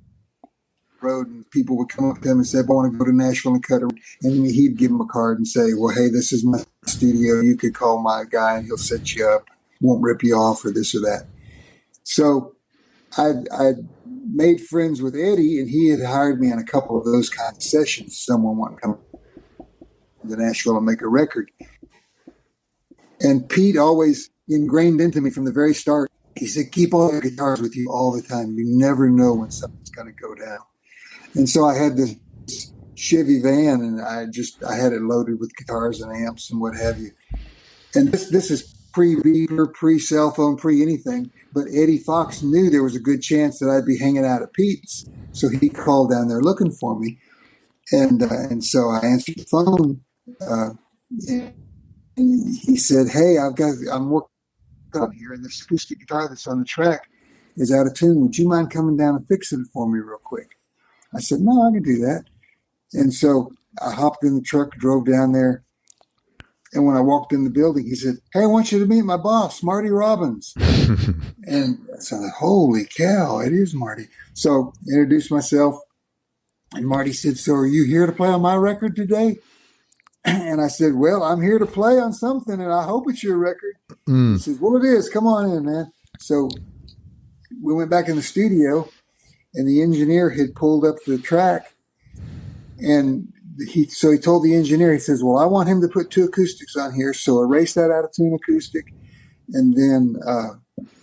road and people would come up to him and say, I want to go to Nashville and cut it. And he'd give him a card and say, well, hey, this is my studio. You could call my guy and he'll set you up, won't rip you off or this or that. So I'd made friends with Eddie, and he had hired me on a couple of those kind of sessions. Someone wanted to come to Nashville and make a record. And Pete always ingrained into me from the very start. He said, keep all your guitars with you all the time. You never know when something's going to go down. And so I had this Chevy van, and I had it loaded with guitars and amps and what have you. And this is pre-beeper, pre-cell phone, pre-anything. But Eddie Fox knew there was a good chance that I'd be hanging out at Pete's. So he called down there looking for me. And so I answered the phone. And he said, hey, I'm working on here, and this acoustic guitar that's on the track is out of tune. Would you mind coming down and fixing it for me real quick? I said, no, I can do that. And so I hopped in the truck, drove down there. And when I walked in the building, he said, hey, I want you to meet my boss, Marty Robbins. And I said, holy cow, it is Marty. So I introduced myself, and Marty said, so are you here to play on my record today? And I said, well, I'm here to play on something, and I hope it's your record. He says, well, it is. Come on in, man. So we went back in the studio, and the engineer had pulled up the track, and he told the engineer, he says, well, I want him to put 2 acoustics on here, so erase that out of tune acoustic, and then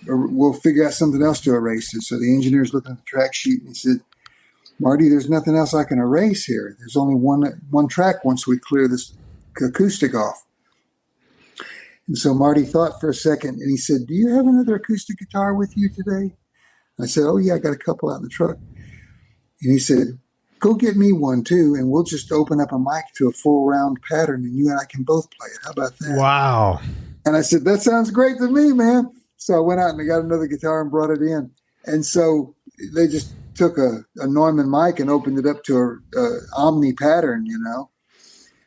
we'll figure out something else to erase it. So the engineer's looking at the track sheet, and he said, Marty, there's nothing else I can erase here. There's only one track once we clear this acoustic off. And so Marty thought for a second, and he said, do you have another acoustic guitar with you today? I said, oh, yeah, I got a couple out in the truck. And he said, go get me one, too, and we'll just open up a mic to a full round pattern, and you and I can both play it. How about that? Wow. And I said, that sounds great to me, man. So I went out and I got another guitar and brought it in. And so they just took a Neumann mic and opened it up to a Omni pattern,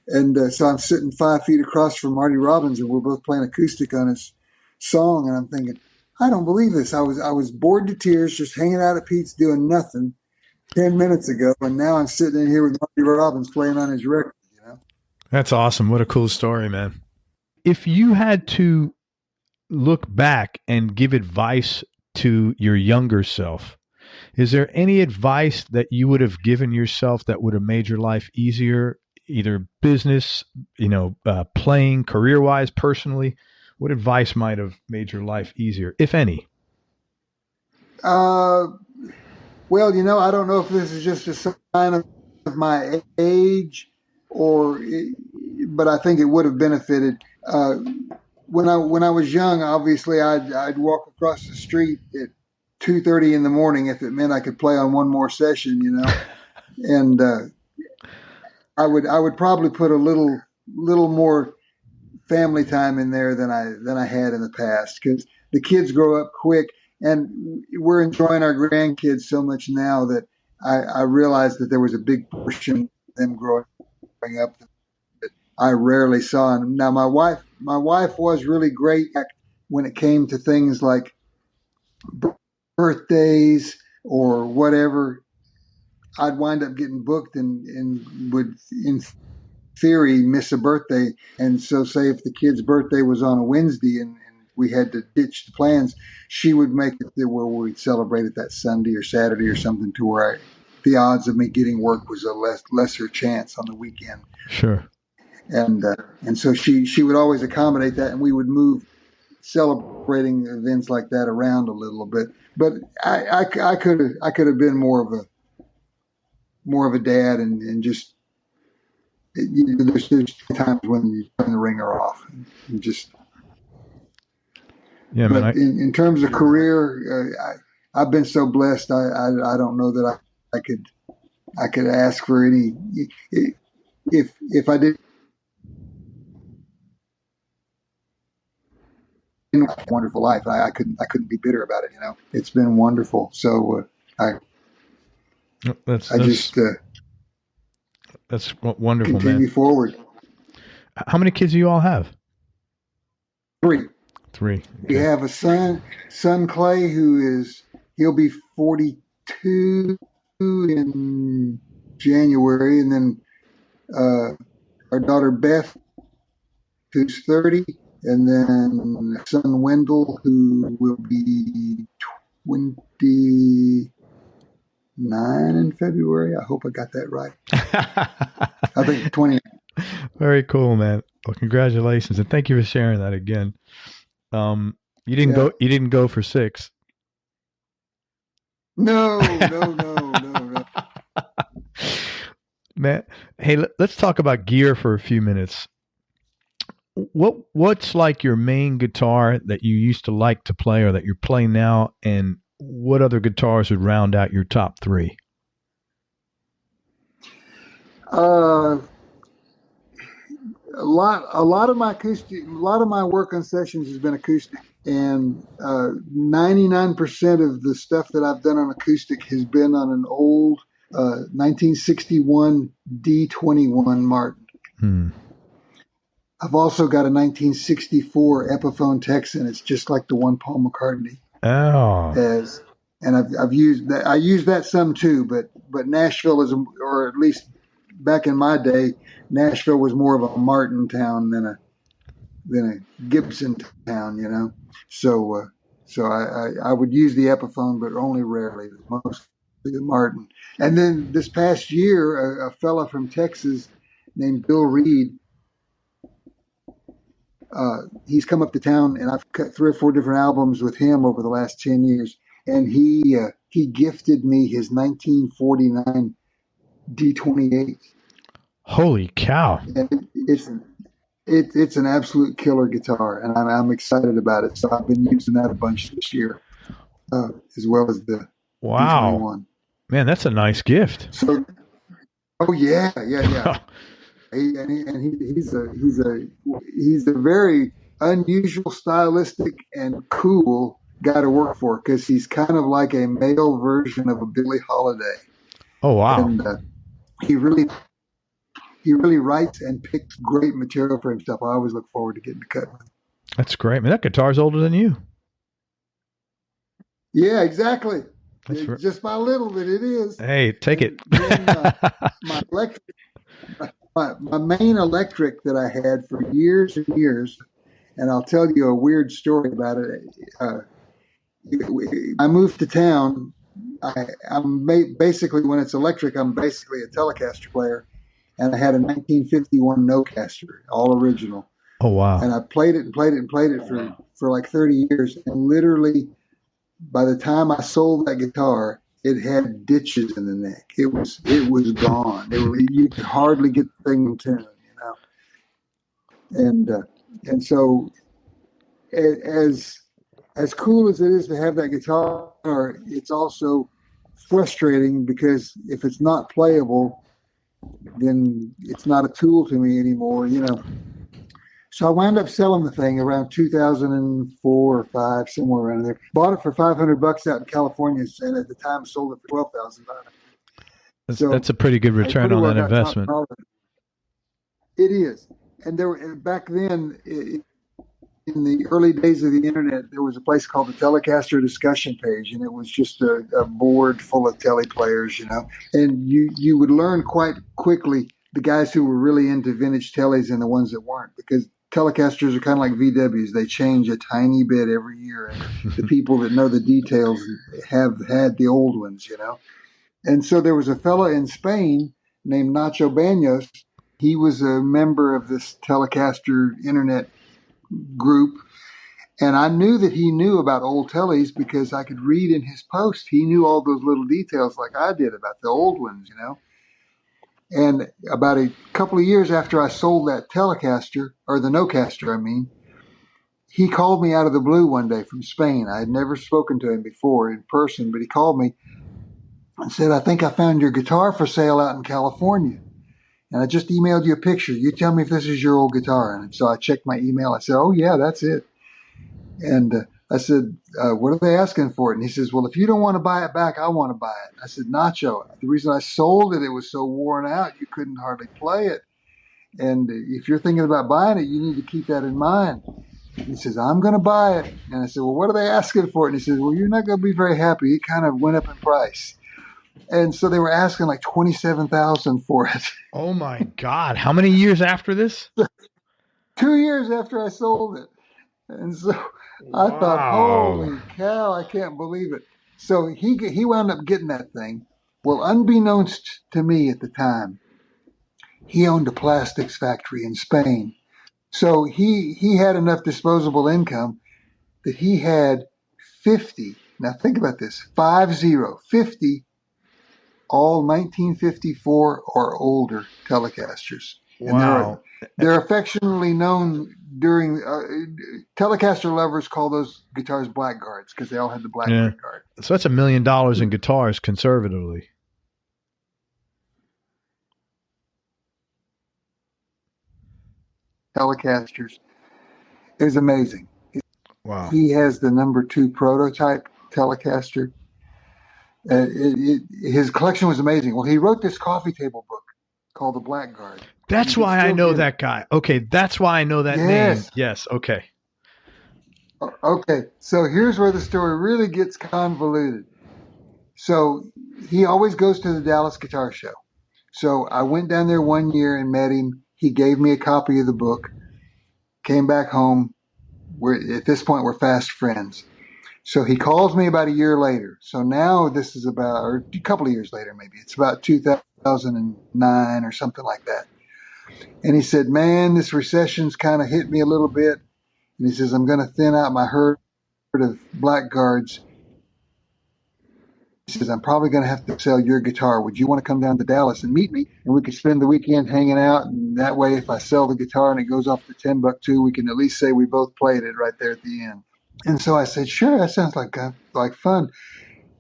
And so I'm sitting 5 feet across from Marty Robbins, and we're both playing acoustic on his song. And I'm thinking, I don't believe this. I was bored to tears, just hanging out at Pete's doing nothing 10 minutes ago, and now I'm sitting in here with Marty Robbins playing on his record. That's awesome. What a cool story, man. If you had to look back and give advice to your younger self, is there any advice that you would have given yourself that would have made your life easier either business, playing, career-wise, personally? What advice might have made your life easier, if any? Well, I don't know if this is just a sign of my age but I think it would have benefited. When I was young, obviously I'd walk across the street at 2:30 in the morning if it meant I could play on one more session, and I would probably put a little more family time in there than I had in the past, because the kids grow up quick, and we're enjoying our grandkids so much now that I realized that there was a big portion of them growing up that I rarely saw. And now my wife was really great when it came to things like birthdays or whatever. I'd wind up getting booked and would, in theory, miss a birthday. And so, say if the kid's birthday was on a Wednesday and we had to ditch the plans, she would make it where we'd celebrate it that Sunday or Saturday or something, to where the odds of me getting work was a lesser chance on the weekend. Sure. And so she would always accommodate that, and we would move celebrating events like that around a little bit. But I could have been more of a dad, and just there's times when you turn the ringer off and just. Yeah, but man, in terms of career, I've been so blessed. I don't know that I could ask for any. If I did a wonderful life, I couldn't be bitter about it. It's been wonderful. So that's wonderful. Continue man. Forward. How many kids do you all have? 3. Okay. We have a son Clay, he'll be 42 in January, and then our daughter Beth, who's 30, and then son Wendell, who will be 29 in February. I hope I got that right. I think 29. Very cool, man. Well, congratulations, and thank you for sharing that again. You didn't go for 6. No. Man, hey, let's talk about gear for a few minutes. What's like your main guitar that you used to like to play or that you're playing now, and what other guitars would round out your top 3? A lot of my work on sessions has been acoustic, and 99% of the stuff that I've done on acoustic has been on an old 1961 D21 Martin. I've also got a 1964 Epiphone Texan. It's just like the one Paul McCartney has, and I've used that. I use that some too, but Nashville is, or at least back in my day, Nashville was more of a Martin town than a Gibson town, So I would use the Epiphone, but only rarely, mostly the Martin. And then this past year, a fella from Texas named Bill Reed, he's come up to town, and I've cut 3 or 4 different albums with him over the last 10 years. And he gifted me his 1949 D28. Holy cow! And it's an absolute killer guitar, and I'm excited about it. So I've been using that a bunch this year, as well as the D21. Man, that's a nice gift. So, yeah. He's a very unusual, stylistic, and cool guy to work for, because he's kind of like a male version of a Billie Holiday. Oh wow! And he really writes and picks great material for himself. I always look forward to getting to cut with him. That's great, man. That guitar's older than you. Yeah, exactly. Just by a little bit, it is. Hey, take it. Then, my main electric that I had for years and years, and I'll tell you a weird story about it. I moved to town. I'm basically, when it's electric, I'm basically a Telecaster player. and I had a 1951 Nocaster, all original. Oh, wow. And I played it for like 30 years. And literally, by the time I sold that guitar, it had ditches in the neck. It was gone. You could hardly get the thing in tune, And so, as cool as it is to have that guitar, it's also frustrating because if it's not playable, then it's not a tool to me anymore, So I wound up selling the thing around 2004 or 5, somewhere around there. Bought it for $500 out in California, and at the time sold it for $12,000. That's a pretty good return on that investment. It is, and back then, in the early days of the internet, there was a place called the Telecaster discussion page, and it was just a board full of tele players, And you would learn quite quickly the guys who were really into vintage teles and the ones that weren't, because Telecasters are kind of like VWs. They change a tiny bit every year, and the people that know the details have had the old ones, And so there was a fellow in Spain named Nacho Banos. He was a member of this Telecaster internet group, and I knew that he knew about old teles because I could read in his post. He knew all those little details like I did about the old ones, And about a couple of years after I sold that Telecaster, or the Nocaster, he called me out of the blue one day from Spain. I had never spoken to him before in person, but he called me and said, "I think I found your guitar for sale out in California. And I just emailed you a picture. You tell me if this is your old guitar." And so I checked my email. I said, "Oh, yeah, that's it." And I said, "What are they asking for it?" And he says, "Well, if you don't want to buy it back, I want to buy it." I said, "Nacho, the reason I sold it, it was so worn out, you couldn't hardly play it. And if you're thinking about buying it, you need to keep that in mind." He says, "I'm going to buy it." And I said, "Well, what are they asking for it?" And he says, "Well, you're not going to be very happy. It kind of went up in price." And so they were asking like $27,000 for it. Oh my God! How many years after this? 2 years after I sold it. And so I thought, holy cow, I can't believe it. So he wound up getting that thing. Well, unbeknownst to me at the time, he owned a plastics factory in Spain. So he had enough disposable income that he had 50. Now think about this, 50 all 1954 or older Telecasters. Wow. And they're affectionately known during Telecaster lovers call those guitars blackguards because they all had the blackguard guard. So that's $1 million in guitars conservatively. Telecasters is amazing. Wow. He has the number 2 prototype Telecaster. His collection was amazing. Well, he wrote this coffee table book called The Blackguard. That's why I know that guy. Okay, that's why I know that name. Yes, okay. Okay, so here's where the story really gets convoluted. So he always goes to the Dallas Guitar Show. So I went down there one year and met him. He gave me a copy of the book, came back home. At this point, we're fast friends. So he calls me about a year later. So now this is or a couple of years later, maybe. It's about 2009 or something like that. And he said, "Man, this recession's kind of hit me a little bit." And he says, "I'm going to thin out my herd of blackguards." He says, "I'm probably going to have to sell your guitar. Would you want to come down to Dallas and meet me? And we could spend the weekend hanging out. And that way, if I sell the guitar and it goes off to $10 too, we can at least say we both played it right there at the end." And so I said, "Sure, that sounds like fun."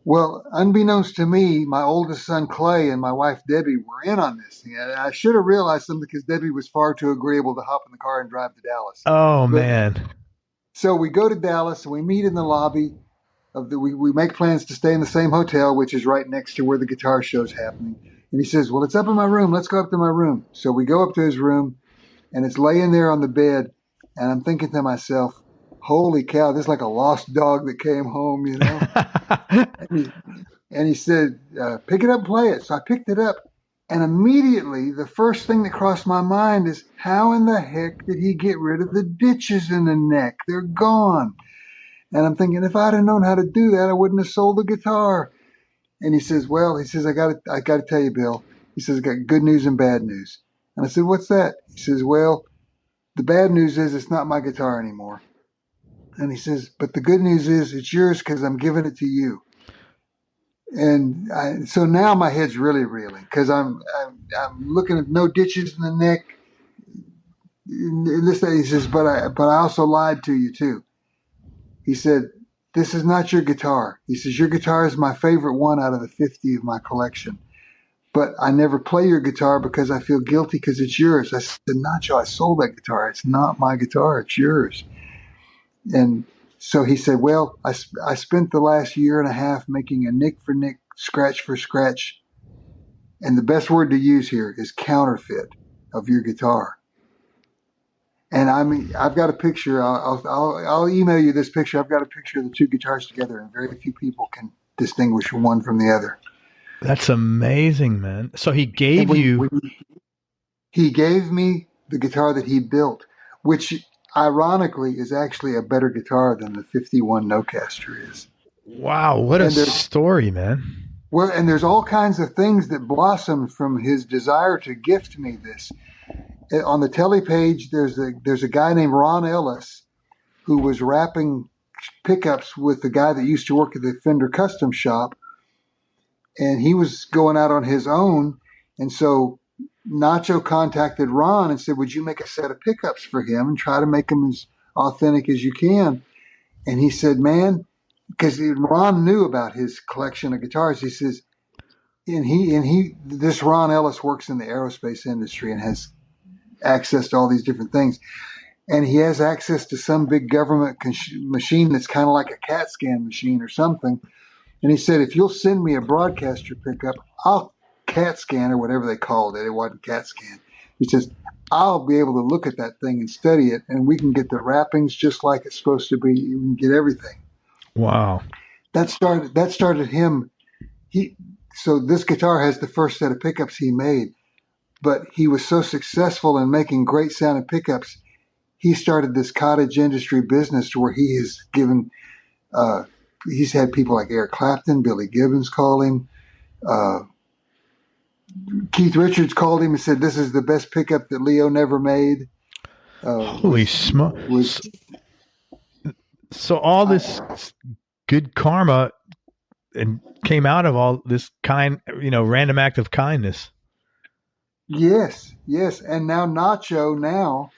Well, unbeknownst to me, my oldest son, Clay, and my wife, Debbie, were in on this. And I should have realized something because Debbie was far too agreeable to hop in the car and drive to Dallas. Oh, man. So we go to Dallas and we meet in the lobby we make plans to stay in the same hotel, which is right next to where the guitar show's happening. And he says, "Well, it's up in my room. Let's go up to my room." So we go up to his room and it's laying there on the bed. And I'm thinking to myself, holy cow, this is like a lost dog that came home, And he said, "Pick it up and play it." So I picked it up. And immediately, the first thing that crossed my mind is, how in the heck did he get rid of the ditches in the neck? They're gone. And I'm thinking, if I'd have known how to do that, I wouldn't have sold the guitar. And he says, "Well," he says, I got to tell you, Bill." He says, "I got good news and bad news. And I said, what's that? He says, well, the bad news is it's not my guitar anymore. And he says, but the good news is it's yours because I'm giving it to you. And so now my head's really reeling because I'm looking at no ditches in the neck. And this he says, but I also lied to you too. He said, this is not your guitar. He says, your guitar is my favorite one out of the 50 of my collection. But I never play your guitar because I feel guilty because it's yours. I said, Nacho, I sold that guitar. It's not my guitar. It's yours. And so he said, well, I spent the last year and a half making a nick for nick, scratch for scratch. And the best word to use here is counterfeit of your guitar. And I mean, I've got a picture. I'll email you this picture. I've got a picture of the two guitars together, and very few people can distinguish one from the other. That's amazing, man. So he gave he gave me the guitar that he built, which ironically is actually a better guitar than the 51 Nocaster is. Wow, what a story, man. Well, and there's all kinds of things that blossomed from his desire to gift me this. On the tele page, there's a guy named Ron Ellis who was wrapping pickups with the guy that used to work at the Fender Custom Shop, and he was going out on his own. And so Nacho contacted Ron and said, would you make a set of pickups for him and try to make them as authentic as you can? And he said, man, because Ron knew about his collection of guitars. He says, this Ron Ellis works in the aerospace industry and has access to all these different things. And he has access to some big government machine that's kind of like a CAT scan machine or something. And he said, if you'll send me a broadcaster pickup, I'll CAT scan or whatever they called it. It wasn't CAT scan. He says, I'll be able to look at that thing and study it, and we can get the wrappings just like it's supposed to be. You can get everything. Wow. That started him. So this guitar has the first set of pickups he made, but he was so successful in making great sounding pickups, he started this cottage industry business where he has given, he's had people like Eric Clapton, Billy Gibbons call him, Keith Richards called him and said, this is the best pickup that Leo never made. Holy smokes. So all this good karma and came out of all this random act of kindness. Yes. And now Nacho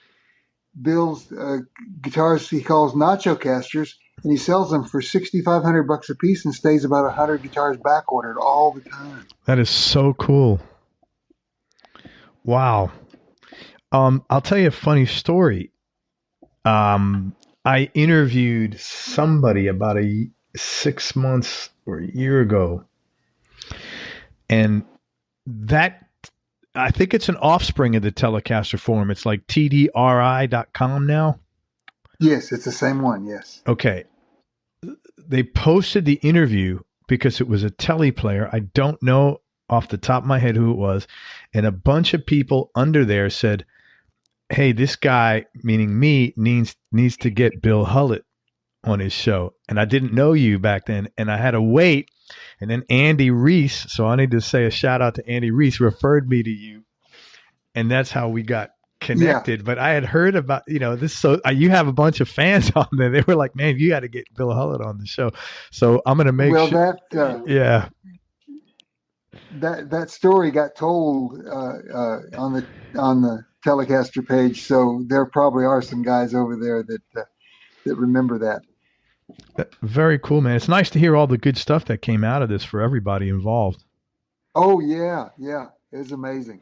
builds guitars he calls Nacho Casters, and he sells them for $6,500 a piece and stays about 100 guitars back ordered all the time. That is so cool. Wow. I'll tell you a funny story. I interviewed somebody about 6 months or a year ago, and that, I think it's an offspring of the Telecaster forum. It's like tdri.com now. Yes, it's the same one. Yes. Okay. They posted the interview because it was a tele player. I don't know off the top of my head who it was. And a bunch of people under there said, hey, this guy, meaning me, needs to get Bill Hullett on his show. And I didn't know you back then. And I had to wait. And then Andy Reese, so I need to say a shout out to Andy Reese, referred me to you. And that's how we got connected. Yeah. But I had heard about, this. So you have a bunch of fans on there. They were like, man, you got to get Bill Hullett on the show. So I'm going to make sure. Yeah. That story got told on the Telecaster page. So there probably are some guys over there that remember that. Very cool, man. It's nice to hear all the good stuff that came out of this for everybody involved. Oh yeah. It's amazing.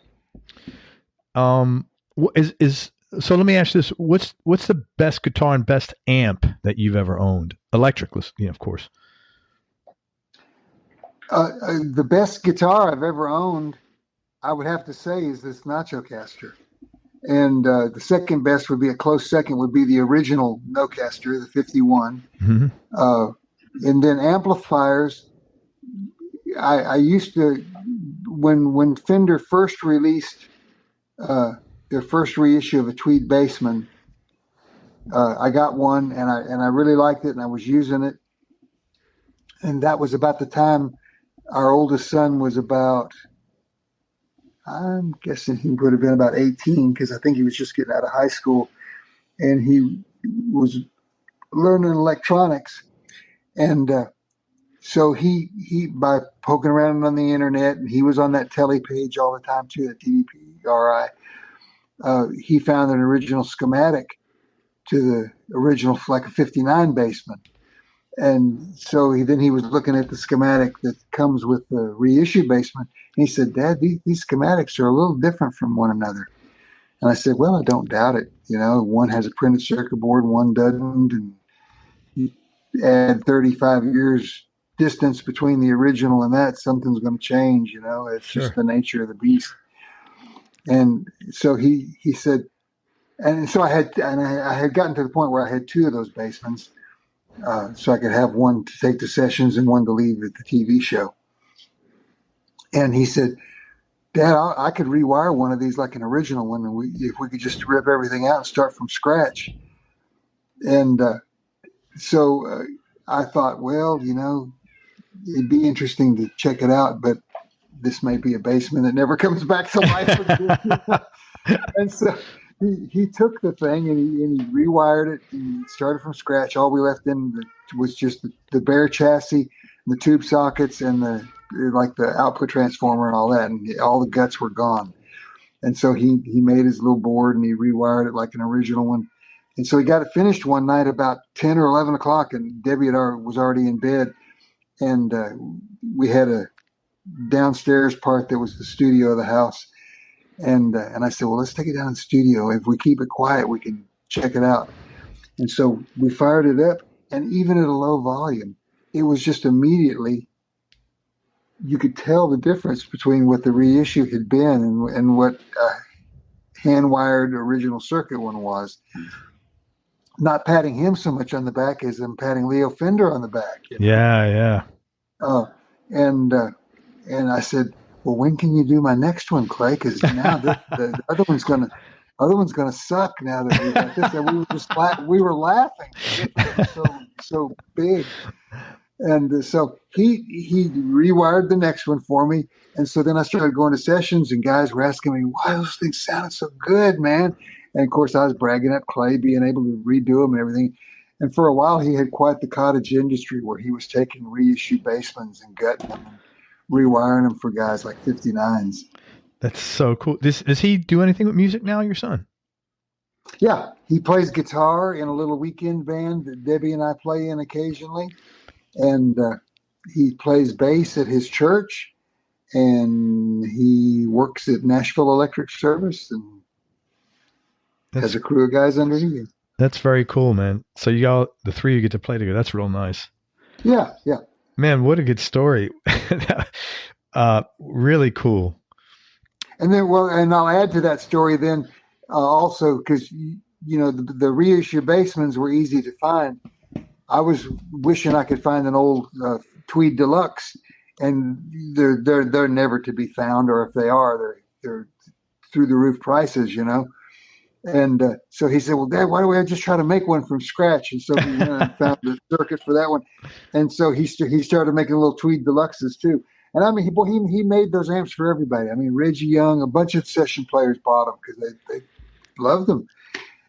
So let me ask you this: what's the best guitar and best amp that you've ever owned? Electricless, of course. The best guitar I've ever owned, I would have to say, is this Nacho Caster. And the second best would be a close second would be the original Nocaster, the 51. Mm-hmm. And then amplifiers, I used to, when Fender first released their first reissue of a Tweed Bassman, I got one and I really liked it and I was using it. And that was about the time our oldest son was about I'm guessing he would have been about 18 because I think he was just getting out of high school, and he was learning electronics. And so he by poking around on the internet, and he was on that tele page all the time too, the TDPRI. He found an original schematic to the original, like a 59 basement. And so he was looking at the schematic that comes with the reissue basement. And he said, "Dad, these schematics are a little different from one another." And I said, "Well, I don't doubt it. You know, one has a printed circuit board, one doesn't. And you add 35 years distance between the original and that, something's going to change. You know, it's just the nature of the beast." And so he said, and so I had gotten to the point where I had two of those basements. So I could have one to take to sessions and one to leave at the TV show. And he said, "Dad, I could rewire one of these like an original one, and if we could just rip everything out and start from scratch." And so I thought, well, you know, it'd be interesting to check it out, but this may be a basement that never comes back to life. And so he took the thing and he rewired it and started from scratch. All we left in was just the bare chassis, the tube sockets, and the output transformer and all that, and all the guts were gone. And so he made his little board and he rewired it like an original one. And so he got it finished one night about 10 or 11 o'clock, and Debbie was already in bed, and we had a downstairs part that was the studio of the house. And I said, "Well, let's take it down in the studio. If we keep it quiet, we can check it out." And so we fired it up, and even at a low volume, it was just immediately, you could tell the difference between what the reissue had been and what hand-wired original circuit one was. Not patting him so much on the back as I'm patting Leo Fender on the back. You know? Yeah. And I said, "Well, when can you do my next one, Clay? Because now the other one's gonna suck now that we got this." And we were laughing. It was so big. And so he rewired the next one for me. And so then I started going to sessions, and guys were asking me, "Why those things sounded so good, man?" And of course, I was bragging up Clay being able to redo them and everything. And for a while, he had quite the cottage industry where he was taking reissue basements and gutting them and rewiring them for guys like 59s. That's so cool. Does he do anything with music now, your son? Yeah, he plays guitar in a little weekend band that Debbie and I play in occasionally. And he plays bass at his church, and he works at Nashville Electric Service and has a crew of guys underneath him. That's very cool, man. So the three of you get to play together. That's real nice. Yeah. Man, what a good story. Really cool. And then, and I'll add to that story then also, because, you know, the reissue basements were easy to find. I was wishing I could find an old Tweed Deluxe, and they're never to be found, or if they are, they're through the roof prices, you know. And so he said, "Well, Dad, why don't we just try to make one from scratch?" And so we went and found the circuit for that one. And so he started making little Tweed Deluxes too. And I mean, he made those amps for everybody. I mean, Reggie Young, a bunch of session players bought them because they loved them.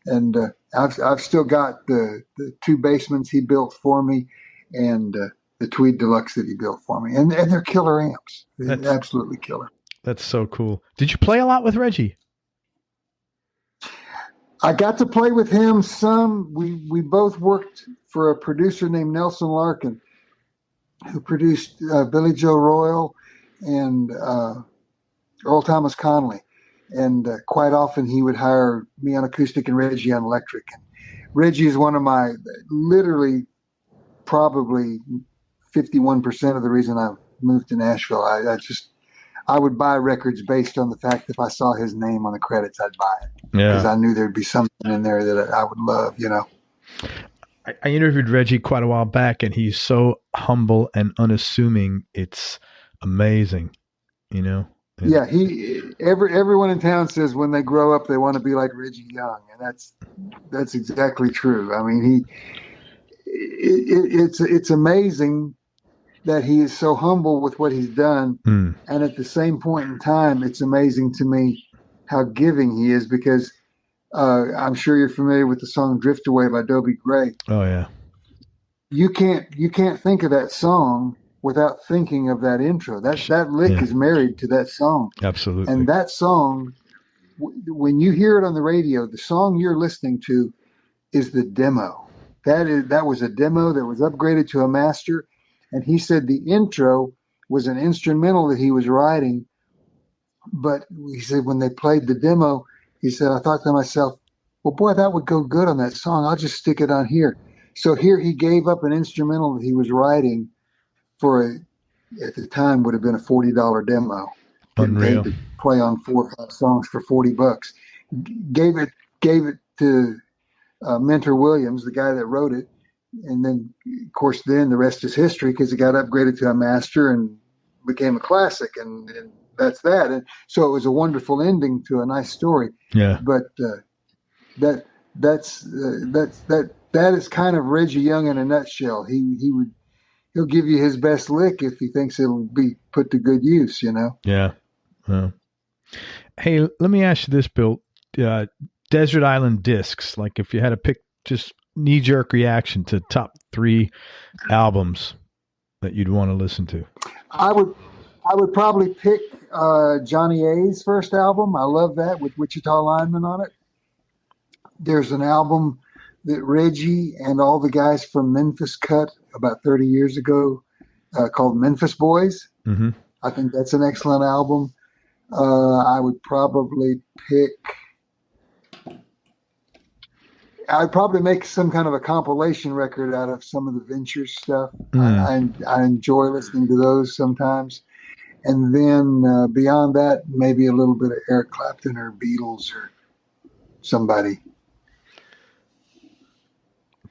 And I've still got the two basements he built for me, and the Tweed Deluxe that he built for me, and they're killer amps. They're absolutely killer. That's so cool. Did you play a lot with Reggie? I got to play with him some. We both worked for a producer named Nelson Larkin, who produced Billy Joe Royal and Earl Thomas Conley. And quite often he would hire me on acoustic and Reggie on electric. And Reggie is one of my, literally, probably 51% of the reason I moved to Nashville. I would buy records based on the fact that if I saw his name on the credits, I'd buy it. Yeah. Because I knew there'd be something in there that I would love, you know. I interviewed Reggie quite a while back, and he's so humble and unassuming. It's amazing, you know. And yeah, everyone in town says when they grow up they want to be like Reggie Young, and that's exactly true. I mean, it's amazing that he is so humble with what he's done. Mm. And at the same point in time, it's amazing to me how giving he is, because I'm sure you're familiar with the song Drift Away by Dobie Gray. Oh yeah. You can't think of that song without thinking of that intro. That lick is married to that song. Absolutely. And that song, when you hear it on the radio, the song you're listening to is the demo. That was a demo that was upgraded to a master. And he said the intro was an instrumental that he was writing. But he said when they played the demo, he said, I thought to myself, well, boy, that would go good on that song. I'll just stick it on here. So here he gave up an instrumental that he was writing for at the time would have been a $40 demo. Unreal. To play on 4 or 5 songs for $40. Gave it to Mentor Williams, the guy that wrote it. And then, of course, then the rest is history, because it got upgraded to a master and became a classic. And that's that. And so it was a wonderful ending to a nice story. Yeah. But that is kind of Reggie Young in a nutshell. He'll give you his best lick if he thinks it'll be put to good use, you know? Yeah. Hey, let me ask you this, Bill. Desert Island Discs, like if you had to pick just knee-jerk reaction to top 3 albums that you'd want to listen to. I would probably pick Johnny A's first album. I love that, with Wichita Lineman on it. There's an album that Reggie and all the guys from Memphis cut about 30 years ago called Memphis Boys. Mm-hmm. I think that's an excellent album. I would probably I'd probably make some kind of a compilation record out of some of the Ventures stuff. I enjoy listening to those sometimes. And then beyond that, maybe a little bit of Eric Clapton or Beatles or somebody.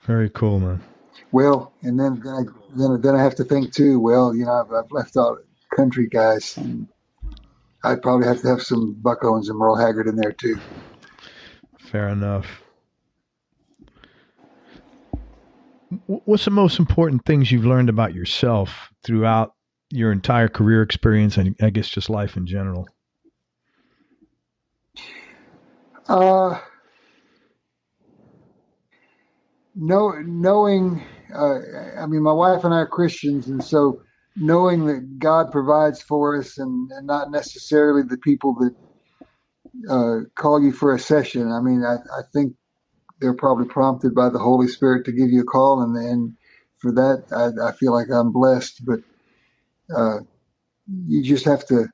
Very cool, man. Well, and then I have to think too. Well, you know, I've left out country guys. And I'd probably have to have some Buck Owens and Merle Haggard in there too. Fair enough. What's the most important things you've learned about yourself throughout your entire career experience, and I guess just life in general? Knowing, I mean, my wife and I are Christians, and so knowing that God provides for us, and not necessarily the people that call you for a session. I mean, I think they're probably prompted by the Holy Spirit to give you a call, and for that, I feel like I'm blessed. But you just have to,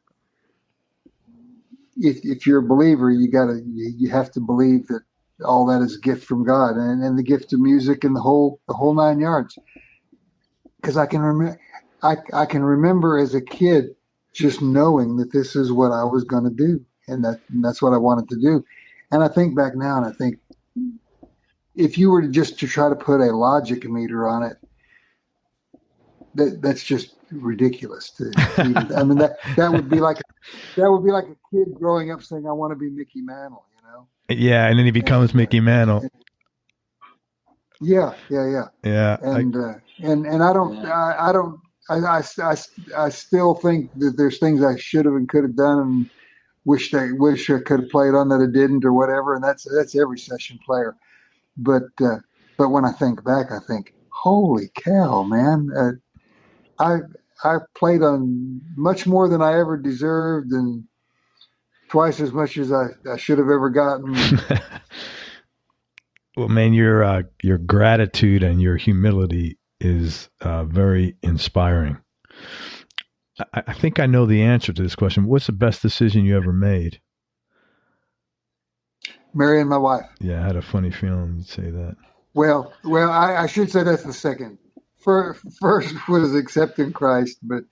if you're a believer, you have to believe that all that is a gift from God, and the gift of music and the whole 9 yards. Because I can remember as a kid just knowing that this is what I was going to do, and that's what I wanted to do. And I think back now, and I think if you were to try to put a logic meter on it, that's just ridiculous. I mean, that would be like a kid growing up saying, "I want to be Mickey Mantle," you know? Yeah, and then he becomes Mickey Mantle. Yeah. Yeah. I still think that there's things I should have and could have done, and wish I could have played on that I didn't, or whatever. And that's every session player. But when I think back, I think, holy cow, man! I played on much more than I ever deserved, and twice as much as I should have ever gotten. Well, man, your gratitude and your humility is very inspiring. I think I know the answer to this question. What's the best decision you ever made? Marrying my wife. Yeah, I had a funny feeling you'd say that. Well, I should say that's the second. First was accepting Christ, but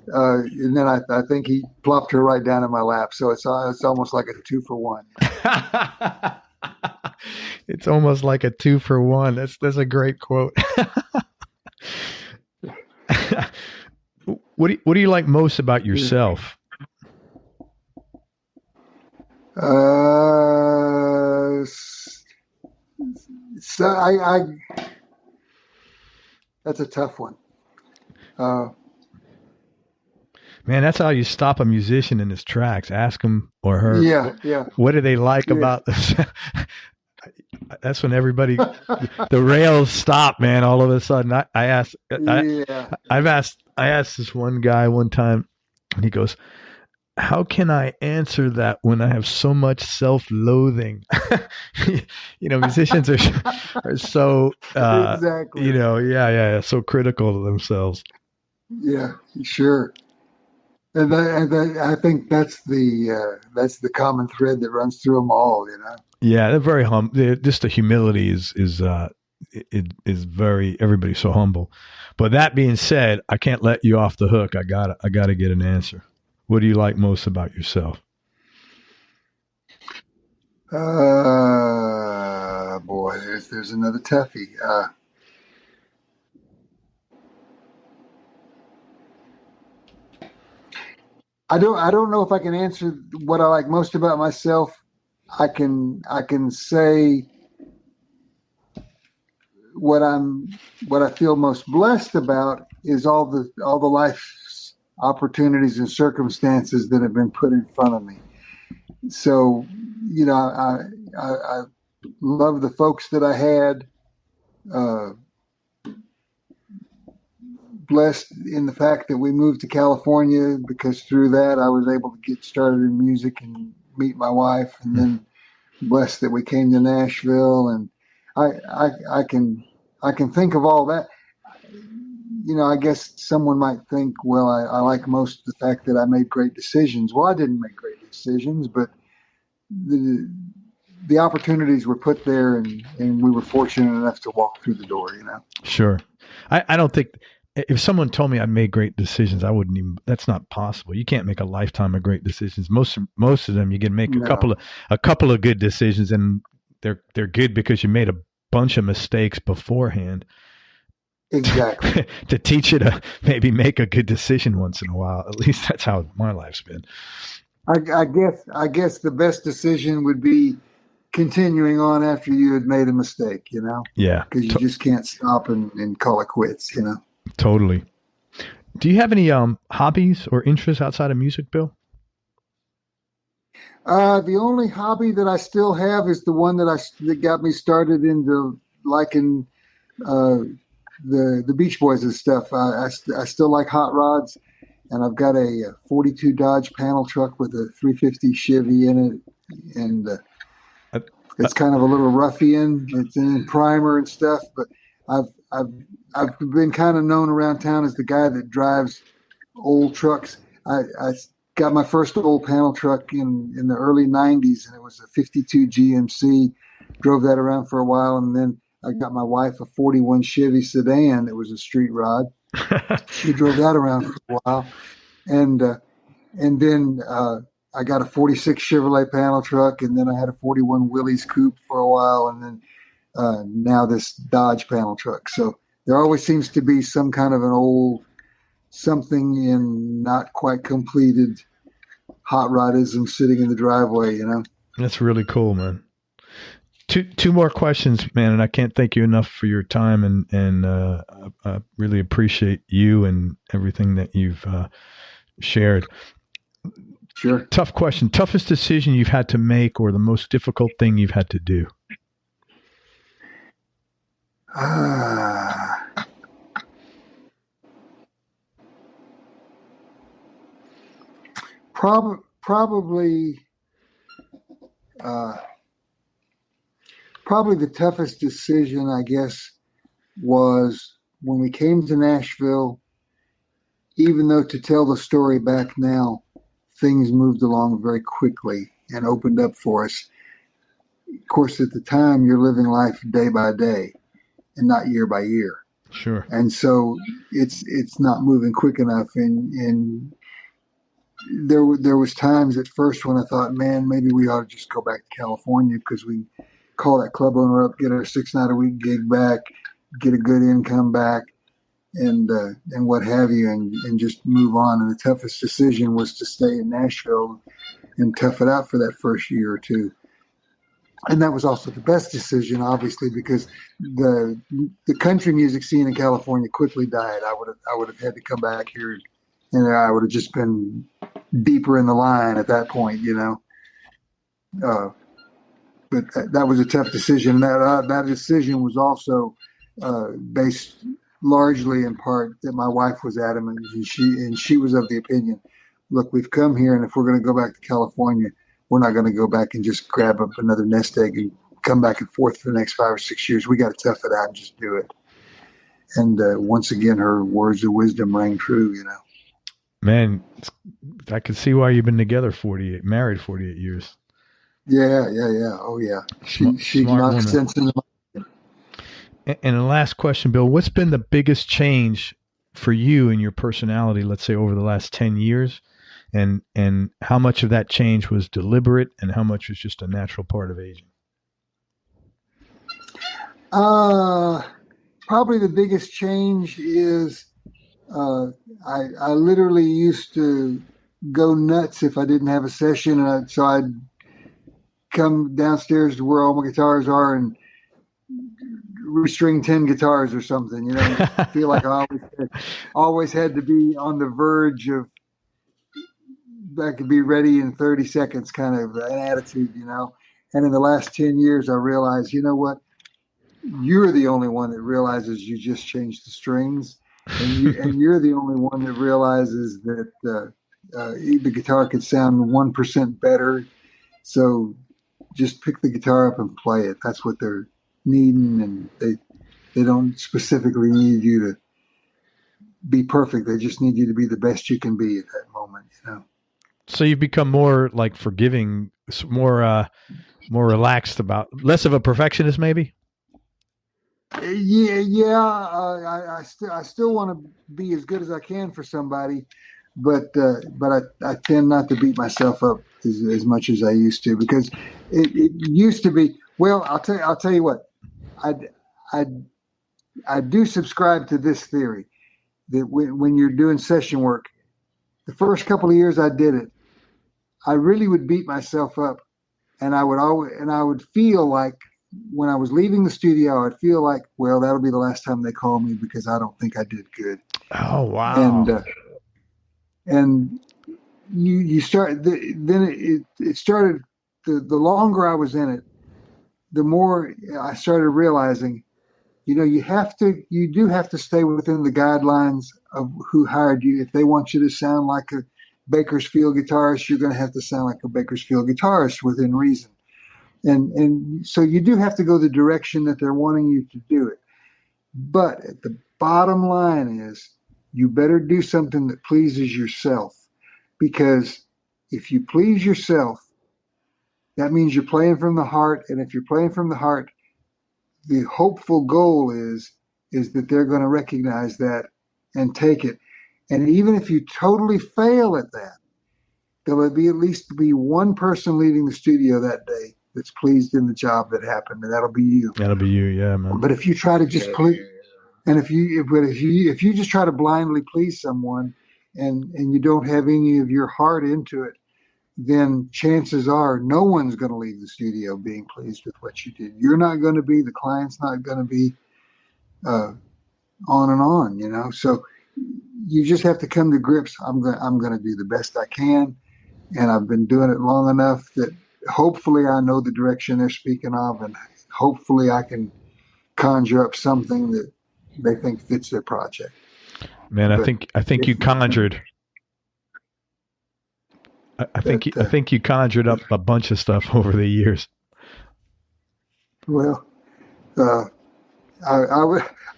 and then I think he plopped her right down in my lap. So it's almost like a 2-for-1. It's almost like a 2-for-1. That's a great quote. What do you like most about yourself? So that's a tough one. Man, that's how you stop a musician in his tracks. Ask him or her. Yeah. What do they like about this? That's when everybody, the rails stop, man. All of a sudden, I asked this one guy one time, and he goes, "How can I answer that when I have so much self-loathing?" Musicians are so exactly. So critical of themselves. Yeah, sure. And I think that's the common thread that runs through them all. Yeah, they're very humble. Just the humility is very, everybody's so humble. But that being said, I can't let you off the hook. I gotta get an answer. What do you like most about yourself? Boy, there's another toughie. I don't know if I can answer what I like most about myself. I can say what I feel most blessed about is all the life opportunities and circumstances that have been put in front of me. So, I love the folks that I had. Blessed in the fact that we moved to California, because through that I was able to get started in music and meet my wife, and then blessed that we came to Nashville, and I can think of all that. I guess someone might think, well, I like most the fact that I made great decisions. Well, I didn't make great decisions, but the opportunities were put there, and we were fortunate enough to walk through the door. Sure. I don't think. If someone told me I made great decisions, I wouldn't even. That's not possible. You can't make a lifetime of great decisions. Most of them, you can make a couple of good decisions, and they're good because you made a bunch of mistakes beforehand. Exactly. To teach you to maybe make a good decision once in a while. At least that's how my life's been. I guess the best decision would be continuing on after you had made a mistake. Yeah. Because you just can't stop and call it quits. Totally. Do you have any hobbies or interests outside of music, Bill? The only hobby that I still have is the one that got me started into liking the Beach Boys and stuff. I still like hot rods, and I've got a 42 Dodge panel truck with a 350 Chevy in it, and it's kind of a little ruffian. It's in primer and stuff, but I've been kind of known around town as the guy that drives old trucks. I got my first old panel truck in the early 90s, and it was a 52 GMC. Drove that around for a while, and then I got my wife a 41 Chevy sedan that was a street rod. She drove that around for a while. And then I got a 46 Chevrolet panel truck, and then I had a 41 Willys coupe for a while, and then now this Dodge panel truck. So there always seems to be some kind of an old something in not quite completed hot rodism sitting in the driveway, That's really cool, man. Two more questions, man, and I can't thank you enough for your time, and I really appreciate you and everything that you've shared. Sure. Tough question. Toughest decision you've had to make, or the most difficult thing you've had to do? Probably the toughest decision, I guess, was when we came to Nashville. Even though, to tell the story back now, things moved along very quickly and opened up for us. Of course, at the time, you're living life day by day and not year by year. Sure. And so it's not moving quick enough. And there was times at first when I thought, man, maybe we ought to just go back to California, because we call that club owner up, get our 6-night-a-week gig back, get a good income back, and what have you, and just move on. And the toughest decision was to stay in Nashville and tough it out for that first year or two. And that was also the best decision, obviously, because the country music scene in California quickly died. I would have had to come back here and I would have just been deeper in the line at that point, but that was a tough decision. That decision was also based largely in part that my wife was adamant, and she was of the opinion, look, we've come here, and if we're going to go back to California, we're not going to go back and just grab up another nest egg and come back and forth for the next 5 or 6 years. We got to tough it out and just do it. And once again, her words of wisdom rang true, Man, I could see why you've been together married 48 years. Yeah. Oh, yeah. She knocks sense into my head. And the last question, Bill, what's been the biggest change for you in your personality, let's say over the last 10 years? And how much of that change was deliberate and how much was just a natural part of aging? Probably the biggest change is I literally used to go nuts if I didn't have a session. So I'd come downstairs to where all my guitars are and restring 10 guitars or something, I feel like I always had to be on the verge of, I could be ready in 30 seconds kind of an attitude, And in the last 10 years, I realized, you know what? You're the only one that realizes you just changed the strings. And you're the only one that realizes that the guitar could sound 1% better. So just pick the guitar up and play it. That's what they're needing. And they don't specifically need you to be perfect. They just need you to be the best you can be at that moment, So you've become more like forgiving, more relaxed about, less of a perfectionist, maybe? Yeah. I still want to be as good as I can for somebody, but I tend not to beat myself up as much as I used to, because it used to be. Well, I'll tell you what, I do subscribe to this theory that when you're doing session work, the first couple of years I did it, I really would beat myself up, and I would feel like when I was leaving the studio, I'd feel like, well, that'll be the last time they call me because I don't think I did good. Oh, wow. And you start, then it started, the longer I was in it, the more I started realizing, you do have to stay within the guidelines of who hired you. If they want you to sound like a Bakersfield guitarist, you're going to have to sound like a Bakersfield guitarist within reason. And so you do have to go the direction that they're wanting you to do it. But at the bottom line is, you better do something that pleases yourself. Because if you please yourself, that means you're playing from the heart. And if you're playing from the heart, the hopeful goal is that they're going to recognize that and take it. And even if you totally fail at that, there'll be at least one person leaving the studio that day that's pleased in the job that happened, and that'll be you. That'll be you, yeah, man. But if you try to just please, and if you just try to blindly please someone, and you don't have any of your heart into it, then chances are no one's going to leave the studio being pleased with what you did. You're not going to be, the client's not going to be, on and on, So you just have to come to grips. I'm going to do the best I can, and I've been doing it long enough that hopefully I know the direction they're speaking of, and hopefully I can conjure up something that they think fits their project. Man, I think you conjured. I think you conjured up a bunch of stuff over the years. Well, I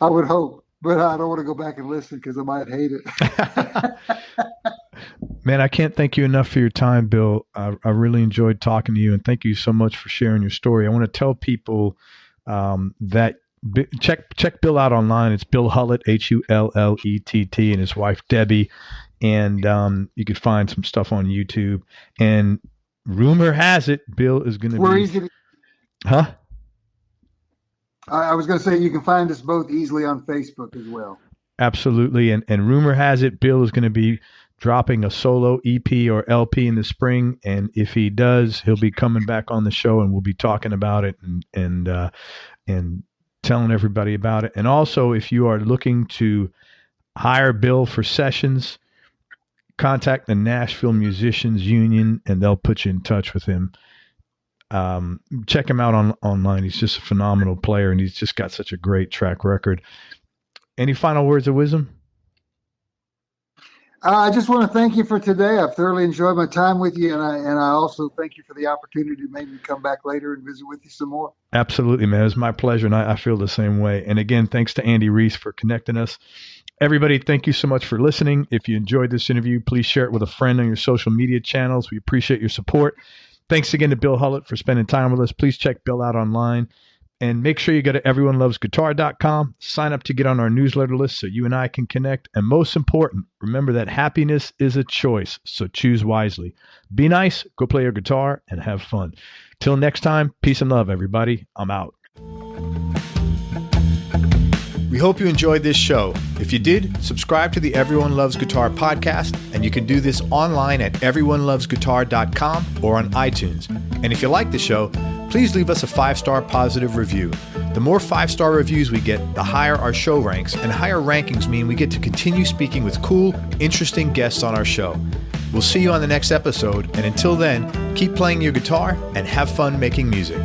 would hope, but I don't want to go back and listen because I might hate it. Man, I can't thank you enough for your time, Bill. I really enjoyed talking to you, and thank you so much for sharing your story. I want to tell people that check Bill out online. It's Bill Hullett, Hullett, and his wife Debbie, and you can find some stuff on YouTube. And rumor has it, Bill is going to be. Huh? I was going to say you can find us both easily on Facebook as well. Absolutely, and rumor has it, Bill is going to be dropping a solo EP or LP in the spring, and if he does, he'll be coming back on the show, and we'll be talking about it and telling everybody about it. And also, if you are looking to hire Bill for sessions, contact the Nashville Musicians Union, and they'll put you in touch with him. Check him out online. He's just a phenomenal player, and he's just got such a great track record. Any final words of wisdom? I just want to thank you for today. I've thoroughly enjoyed my time with you, and I also thank you for the opportunity to maybe come back later and visit with you some more. Absolutely, man. It's my pleasure, and I feel the same way. And again, thanks to Andy Reese for connecting us. Everybody, thank you so much for listening. If you enjoyed this interview, please share it with a friend on your social media channels. We appreciate your support. Thanks again to Bill Hullett for spending time with us. Please check Bill out online. And make sure you go to everyonelovesguitar.com, sign up to get on our newsletter list so you and I can connect. And most important, remember that happiness is a choice, so choose wisely. Be nice, go play your guitar, and have fun. Till next time, peace and love, everybody. I'm out. We hope you enjoyed this show. If you did, subscribe to the Everyone Loves Guitar podcast, and you can do this online at everyonelovesguitar.com or on iTunes. And if you like the show, please leave us a 5-star positive review. The more 5-star reviews we get, the higher our show ranks, and higher rankings mean we get to continue speaking with cool, interesting guests on our show. We'll see you on the next episode, and until then, keep playing your guitar and have fun making music.